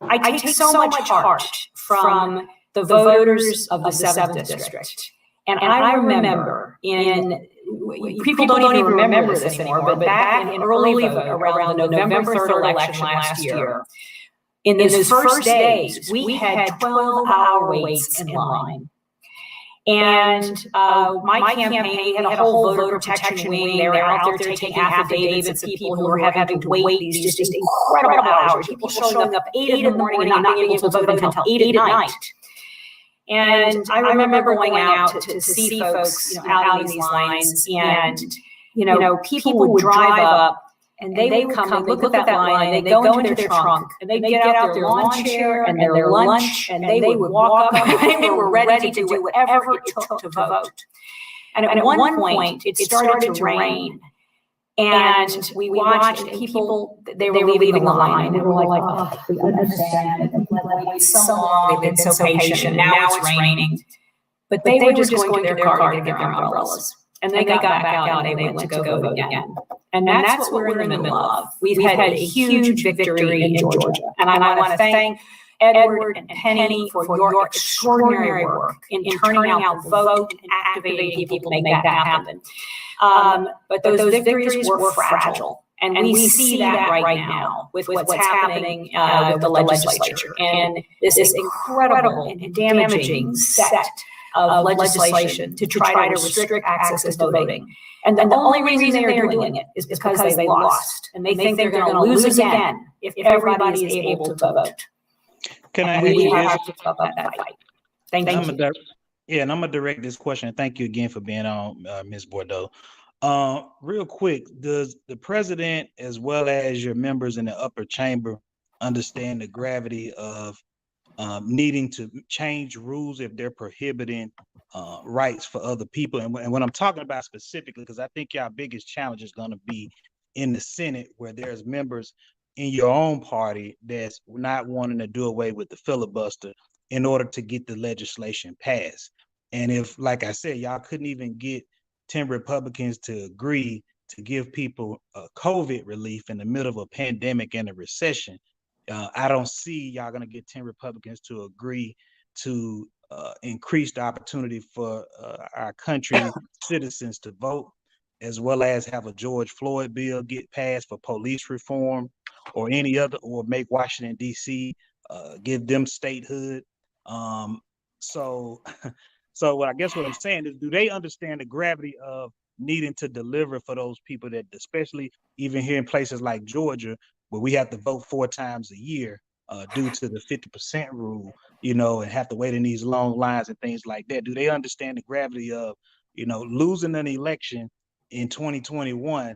I take so much heart from the voters of the 7th District. And I remember people don't even remember this anymore, but back in early vote, around the November 3rd election last year, in those first days, we had 12-hour waits in line. And my campaign, we had a whole voter protection wing. They were out there taking affidavits of people who were having to wait these just incredible hours. People showing up 8 in the morning and not being able to vote until 8 at night. And I remember going out to see folks, out in these lines, and people would drive up, and they would come and look at that line, and they go into their trunk, and they get out their lawn chair and their lunch, and they would walk up, and they were ready to do whatever it took to vote. And at one point, it started to rain, and we watched people, they were leaving the line. We were like, oh, we understand. They've waited so long, they've been so patient, now it's raining. But they were just going to their car to get their umbrellas. And they got back out and they went to go vote again. And that's what we're in the middle of. We've had a huge victory in Georgia. And I want to thank Edward and Penny for your extraordinary work in turning out the vote and activating people to make that happen. But those victories were fragile. And we see that right now with what's happening with the legislature and this incredible and damaging set of legislation to try to restrict access to voting. And the only reason they're doing it is because they lost. And they think they're going to lose again if everybody is able to vote. Can I have to talk about that fight? Thank you. And I'm going to direct this question. Thank you again for being on, Ms. Bordeaux. Real quick, does the president, as well as your members in the upper chamber, understand the gravity of needing to change rules if they're prohibiting rights for other people. And when I'm talking about specifically, because I think our biggest challenge is going to be in the Senate, where there's members in your own party that's not wanting to do away with the filibuster in order to get the legislation passed. And if, like I said, y'all couldn't even get 10 Republicans to agree to give people COVID relief in the middle of a pandemic and a recession, I don't see y'all going to get 10 Republicans to agree to increase the opportunity for our country citizens to vote, as well as have a George Floyd bill get passed for police reform, or any other, or make Washington, D.C. Give them statehood. So I guess what I'm saying is, do they understand the gravity of needing to deliver for those people that, especially even here in places like Georgia, where we have to vote 4 times a year due to the 50% rule, and have to wait in these long lines and things like that? Do they understand the gravity of, losing an election in 2021?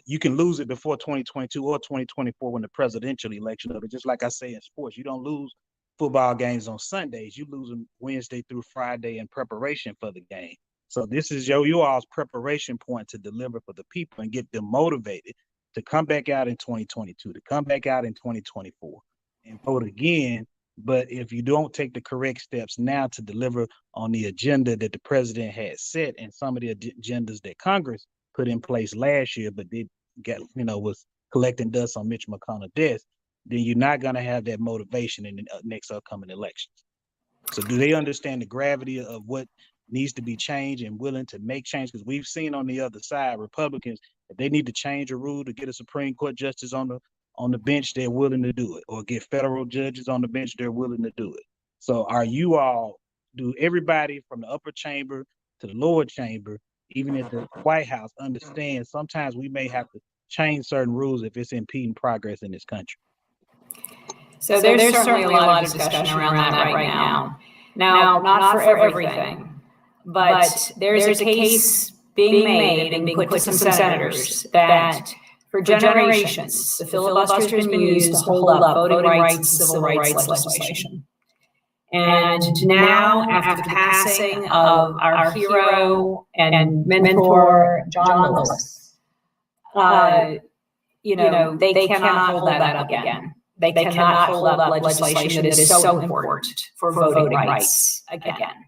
You can lose it before 2022 or 2024 when the presidential election of it. Just like I say in sports, you don't lose football games on Sundays. You lose them Wednesday through Friday in preparation for the game. So this is you all's preparation point to deliver for the people and get them motivated to come back out in 2022, to come back out in 2024 and vote again. But if you don't take the correct steps now to deliver on the agenda that the president had set, and some of the agendas that Congress put in place last year, but did get, was collecting dust on Mitch McConnell's desk, then you're not going to have that motivation in the next upcoming elections. So do they understand the gravity of what needs to be changed and willing to make change? Because we've seen on the other side, Republicans, if they need to change a rule to get a Supreme Court justice on the bench, they're willing to do it, or get federal judges on the bench, they're willing to do it. So do everybody from the upper chamber to the lower chamber, even at the White House, understand sometimes we may have to change certain rules if it's impeding progress in this country? So there's certainly a lot of discussion around that right now. Now, not for everything, but there's a case being made and being put to some senators that for generations, the filibuster has been used to hold up voting rights and civil rights legislation. And now, after the passing of our hero and mentor, John Lewis, they cannot hold that up again. They cannot hold up legislation that is so important for voting rights again.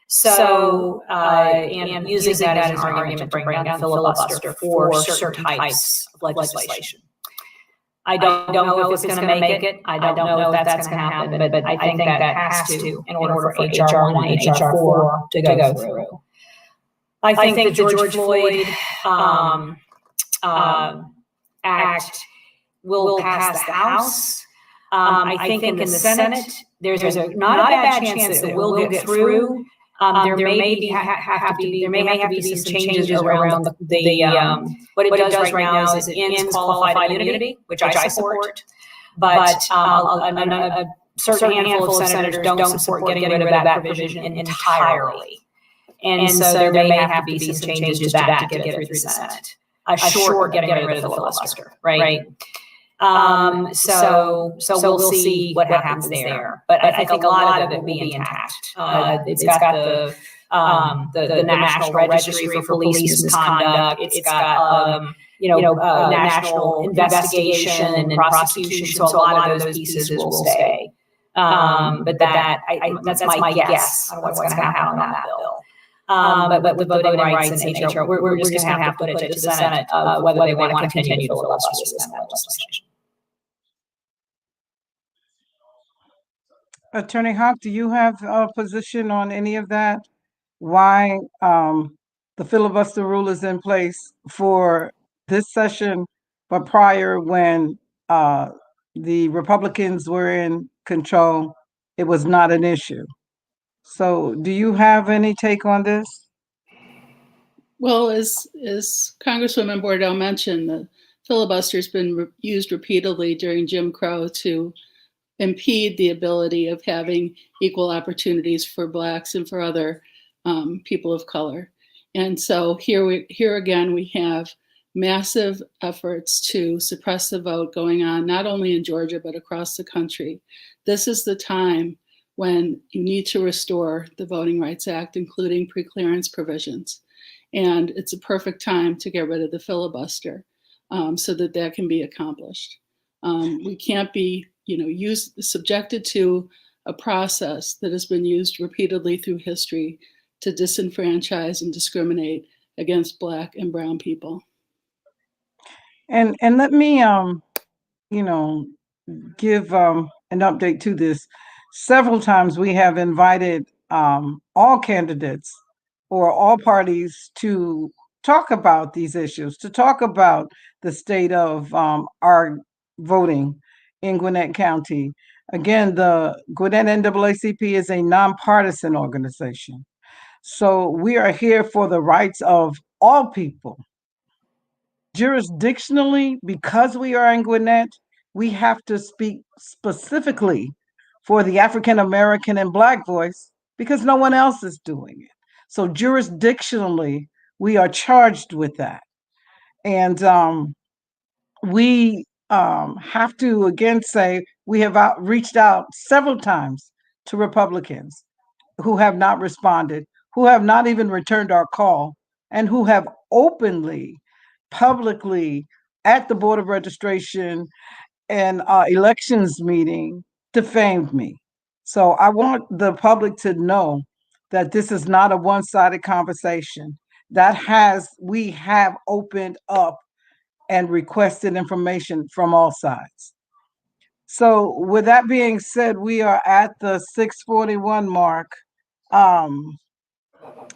So, and using that as an argument to bring down the filibuster for certain types of legislation. I don't know if it's going to make it. I don't know if that's going to happen, but I think that has to, in order for HR 1 and HR 4 to go through. I think the George Floyd Act will pass the House. I think in the Senate, there's not a bad chance that it will get through. There may have to be some changes around the what it does right now is it ends qualified immunity, which I support, but a certain handful of senators don't support getting rid of that provision entirely. And so there may have to be some changes to that to get it through the Senate. Short getting rid of the filibuster, right? So we'll see what happens there. But I think a lot of it will be intact. It's got the National Registry for Police Misconduct. It's got national investigation and prosecution. So a lot of those pieces will stay. But that's my guess on what's going to happen on that bill. But with the voting rights and HR, we're just going to have to put it to the Senate whether they want to continue to filibuster this legislation. Attorney Hawk, do you have a position on any of that? Why the filibuster rule is in place for this session, but prior, when the Republicans were in control, it was not an issue. So do you have any take on this? Well, as Congresswoman Bordeaux mentioned, the filibuster has been used repeatedly during Jim Crow to impede the ability of having equal opportunities for Blacks and for other people of color. And so here again, we have massive efforts to suppress the vote going on, not only in Georgia, but across the country. This is the time when you need to restore the Voting Rights Act, including preclearance provisions. And it's a perfect time to get rid of the filibuster so that that can be accomplished. We can't be, subjected to a process that has been used repeatedly through history to disenfranchise and discriminate against Black and Brown people. And let me give an update to this. Several times we have invited all candidates or all parties to talk about these issues, to talk about the state of our voting in Gwinnett County. Again, the Gwinnett NAACP is a nonpartisan organization. So we are here for the rights of all people. Jurisdictionally, because we are in Gwinnett, we have to speak specifically for the African American and Black voice because no one else is doing it. So jurisdictionally, we are charged with that. And we have to again say we have reached out several times to Republicans who have not responded, who have not even returned our call, and who have openly, publicly, at the Board of Registration and elections meeting, defamed me. So I want the public to know that this is not a one-sided conversation. We have opened up and requested information from all sides. So with that being said, we are at the 6:41 mark.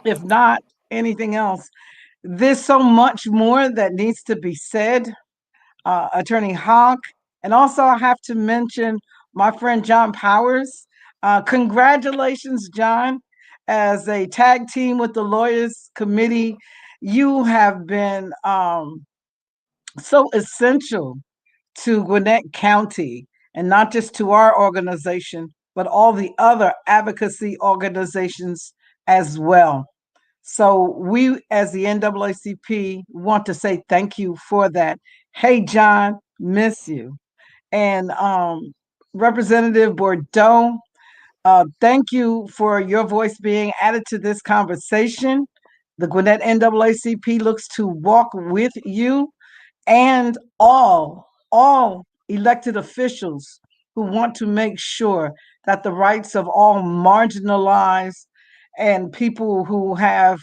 If not anything else, there's so much more that needs to be said. Attorney Hawk, and also I have to mention my friend John Powers. Congratulations, John, as a tag team with the Lawyers Committee. You have been so essential to Gwinnett County, and not just to our organization, but all the other advocacy organizations as well. So we, as the NAACP, want to say thank you for that. Hey, John, miss you. And Representative Bordeaux, thank you for your voice being added to this conversation. The Gwinnett NAACP looks to walk with you and all elected officials who want to make sure that the rights of all marginalized and people who have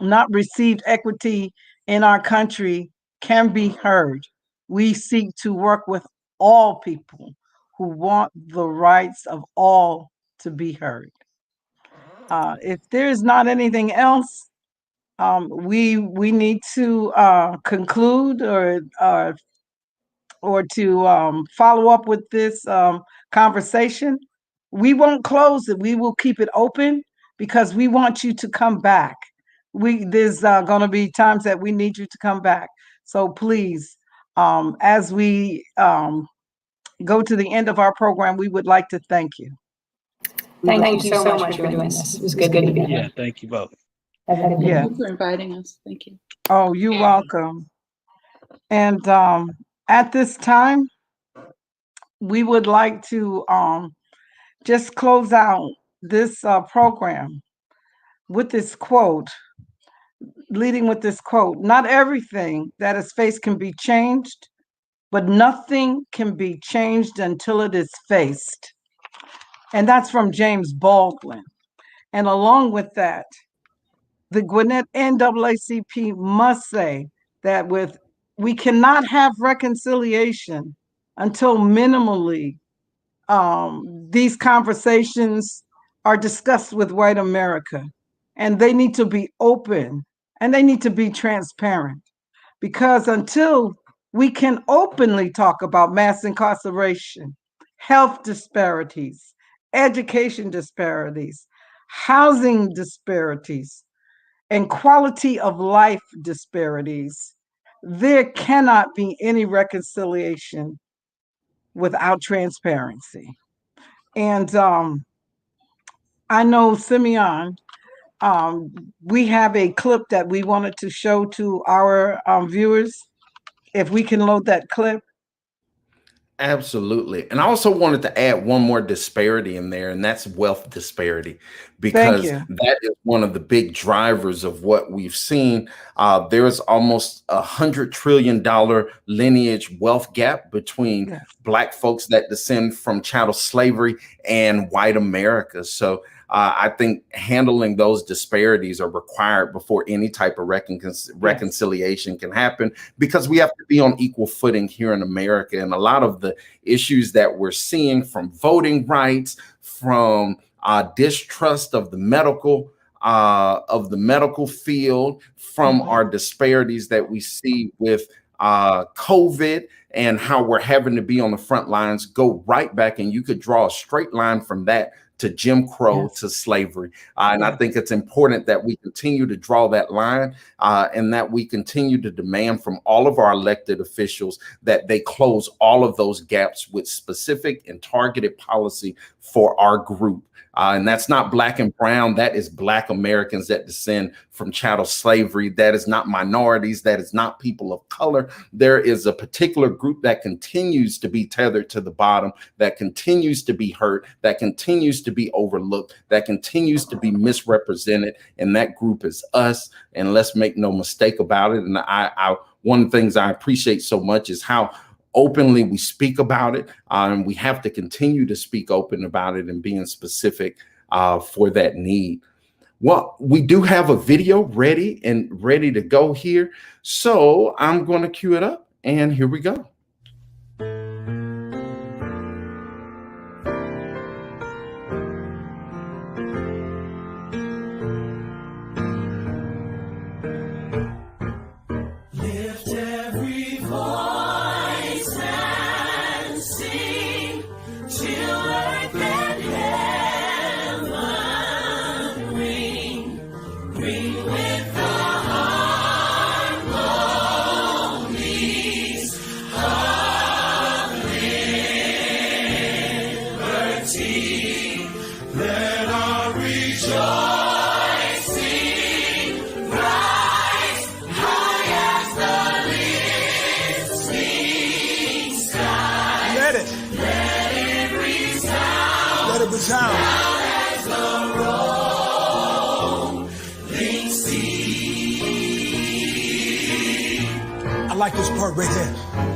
not received equity in our country can be heard. We seek to work with all people who want the rights of all to be heard. If there is not anything else, we need to conclude or to follow up with this conversation. We won't close it. We will keep it open because we want you to come back. There's going to be times that we need you to come back. So please, as we go to the end of our program, we would like to thank you. Thank you so much for doing this. It was good to be here. Yeah, thank you both. Thank you for inviting us. Thank you. Oh, you're welcome. And at this time, we would like to just close out this program with this quote, leading with this quote: "Not everything that is faced can be changed, but nothing can be changed until it is faced." And that's from James Baldwin. And along with that, the Gwinnett NAACP must say that we cannot have reconciliation until minimally these conversations are discussed with white America, and they need to be open and they need to be transparent, because until we can openly talk about mass incarceration, health disparities, education disparities, housing disparities, and quality of life disparities, there cannot be any reconciliation without transparency. And I know Simeon we have a clip that we wanted to show to our viewers. If we can load that clip. Absolutely. And I also wanted to add one more disparity in there, and that's wealth disparity, Thank because you. that is one of the big drivers of what we've seen. There's almost $100 trillion lineage wealth gap between Yes. Black folks that descend from chattel slavery and white America. So I think handling those disparities are required before any type of reconciliation can happen, because we have to be on equal footing here in America. And a lot of the issues that we're seeing, from voting rights, from distrust of the medical field, from our disparities that we see with COVID, and how we're having to be on the front lines, go right back, and you could draw a straight line from that to Jim Crow, to slavery. And I think it's important that we continue to draw that line, and that we continue to demand from all of our elected officials that they close all of those gaps with specific and targeted policy for our group. And that's not Black and brown. That is Black Americans that descend from chattel slavery. That is not minorities. That is not people of color. There is a particular group that continues to be tethered to the bottom, that continues to be hurt, that continues to be overlooked, that continues to be misrepresented. And that group is us. And let's make no mistake about it. And one of the things I appreciate so much is how openly we speak about it, and we have to continue to speak open about it and being specific for that need. Well, we do have a video ready to go here, so I'm going to cue it up, and here we go. I like this part right here.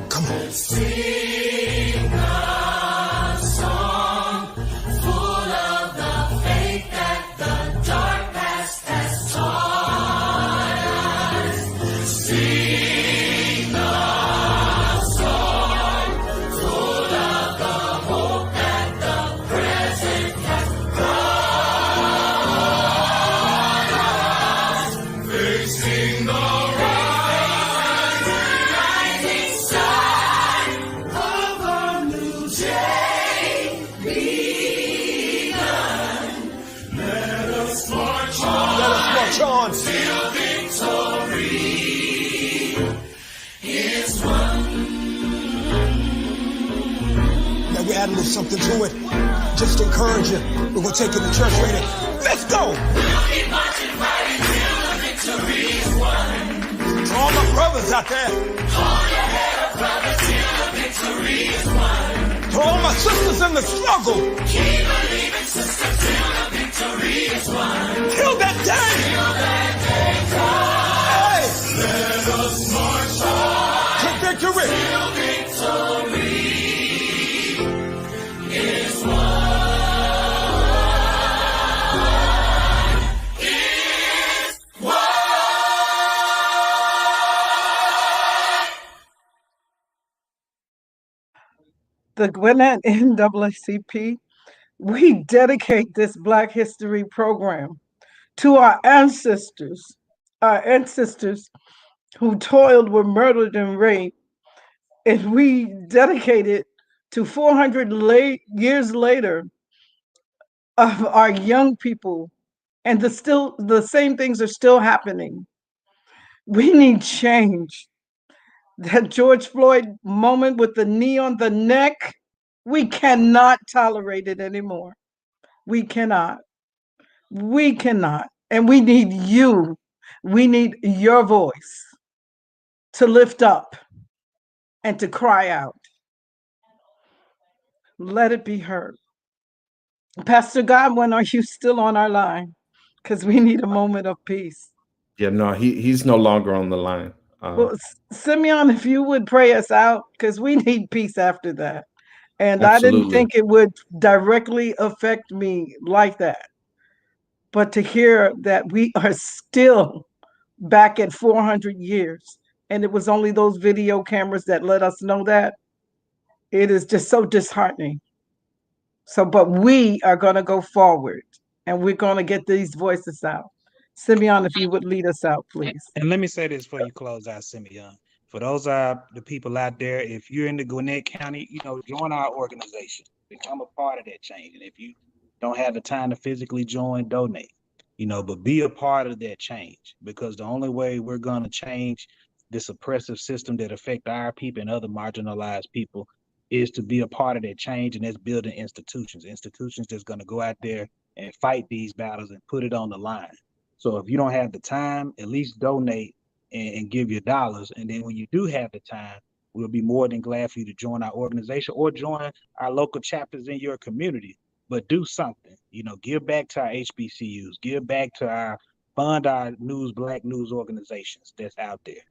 Come on. Sing a song full of the faith that the dark past has taught us. Sing a song full of the hope that the present has brought us. Facing the on till victory is won. Now we add a little something to it, just to encourage you. We're gonna take it to church later. Let's go. We'll keep marching right until the victory is won. To all my brothers out there, hold your head up, brother, till the victory is won. To all my sisters in the struggle, keep believing, sister, till the victory is won. Till that day. Till that day comes. Hey. Let us march on to victory. Till victory is won. Is won. The Gwinnett NAACP, we dedicate this Black History program to our ancestors who toiled, were murdered, and raped. And we dedicate it to 400 years later of our young people. And the same things are still happening. We need change. That George Floyd moment with the knee on the neck, we cannot tolerate it anymore. We cannot. We cannot. And we need you. We need your voice to lift up and to cry out. Let it be heard. Pastor Godwin, are you still on our line? Because we need a moment of peace. Yeah, no, he's no longer on the line. Well, Simeon, if you would pray us out, because we need peace after that. And I didn't Absolutely. think it would directly affect me like that. But to hear that we are still back at 400 years, and it was only those video cameras that let us know that, it is just so disheartening. So, but we are going to go forward and we're going to get these voices out. Simeon, if you would lead us out, please. And let me say this before you close out, Simeon. For those the people out there, if you're in the Gwinnett County, join our organization. Become a part of that change. And if you don't have the time to physically join, donate. But be a part of that change, because the only way we're going to change this oppressive system that affect our people and other marginalized people is to be a part of that change, and that's building institutions that's going to go out there and fight these battles and put it on the line. So if you don't have the time, at least donate and give your dollars. And then when you do have the time, we'll be more than glad for you to join our organization or join our local chapters in your community. But do something, give back to our HBCUs, give back to fund our Black news organizations that's out there.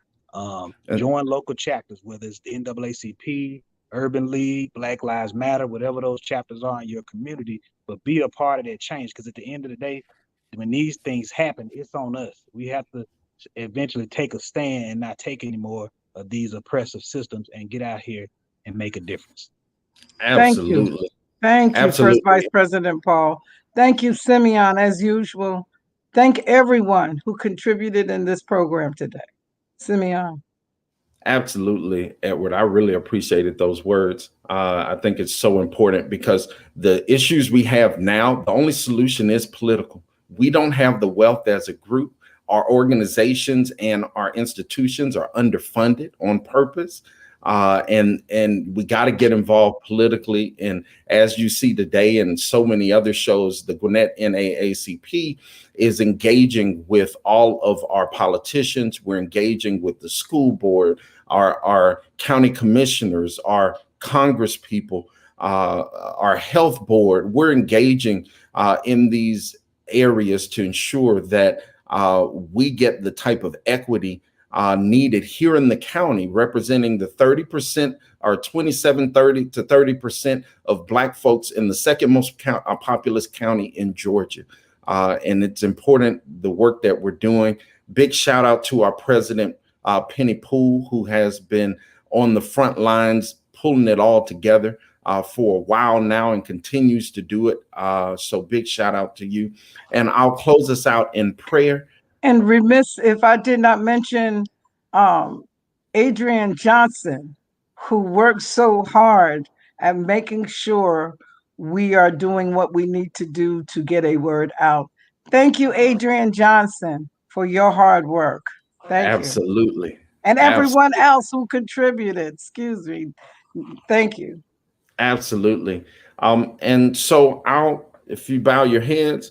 Join local chapters, whether it's the NAACP, Urban League, Black Lives Matter, whatever those chapters are in your community, but be a part of that change. Because at the end of the day, when these things happen, it's on us. We have to eventually take a stand and not take any more of these oppressive systems and get out here and make a difference. Absolutely. Thank you, Absolutely. First Vice President Paul. Thank you, Simeon, as usual. Thank everyone who contributed in this program today. Simeon. Absolutely, Edward. I really appreciated those words. I think it's so important because the issues we have now, the only solution is political. We don't have the wealth as a group. Our organizations and our institutions are underfunded on purpose. And we got to get involved politically. And as you see today and so many other shows, the Gwinnett NAACP is engaging with all of our politicians. We're engaging with the school board, our county commissioners, our Congress people, our health board. We're engaging in these areas to ensure that we get the type of equity needed here in the county, representing the 30% or 30 to 30% of Black folks in the second most populous county in Georgia. And it's important, the work that we're doing. Big shout out to our president, Penny Poole, who has been on the front lines, pulling it all together for a while now and continues to do it. So big shout out to you. And I'll close us out in prayer. And remiss if I did not mention Adrian Johnson, who works so hard at making sure we are doing what we need to do to get a word out. Thank you, Adrian Johnson, for your hard work. Thank you. Absolutely. And everyone else who contributed, excuse me. Thank you. Absolutely. And so if you bow your heads,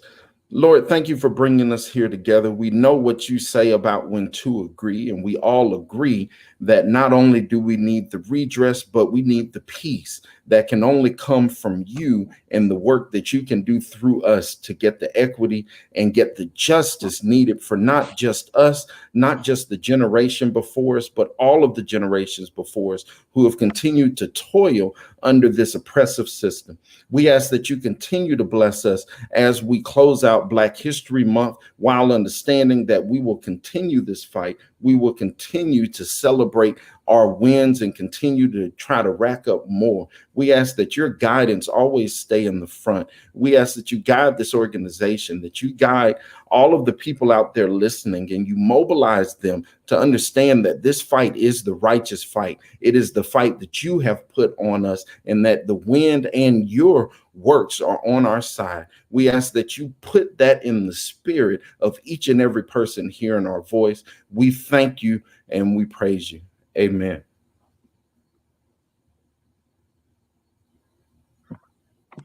Lord, thank you for bringing us here together. We know what you say about when two agree, and we all agree that not only do we need the redress, but we need the peace that can only come from you and the work that you can do through us to get the equity and get the justice needed for not just us, not just the generation before us, but all of the generations before us who have continued to toil under this oppressive system. We ask that you continue to bless us as we close out Black History Month, while understanding that we will continue this fight. We will continue to celebrate our wins and continue to try to rack up more. We ask that your guidance always stay in the front. We ask that you guide this organization, that you guide all of the people out there listening, and you mobilize them to understand that this fight is the righteous fight. It is the fight that you have put on us, and that the wind and your works are on our side. We ask that you put that in the spirit of each and every person hearing our voice. We thank you and we praise you. Amen.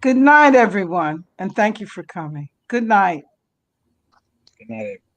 Good night, everyone, and thank you for coming. Good night. Good night, everybody.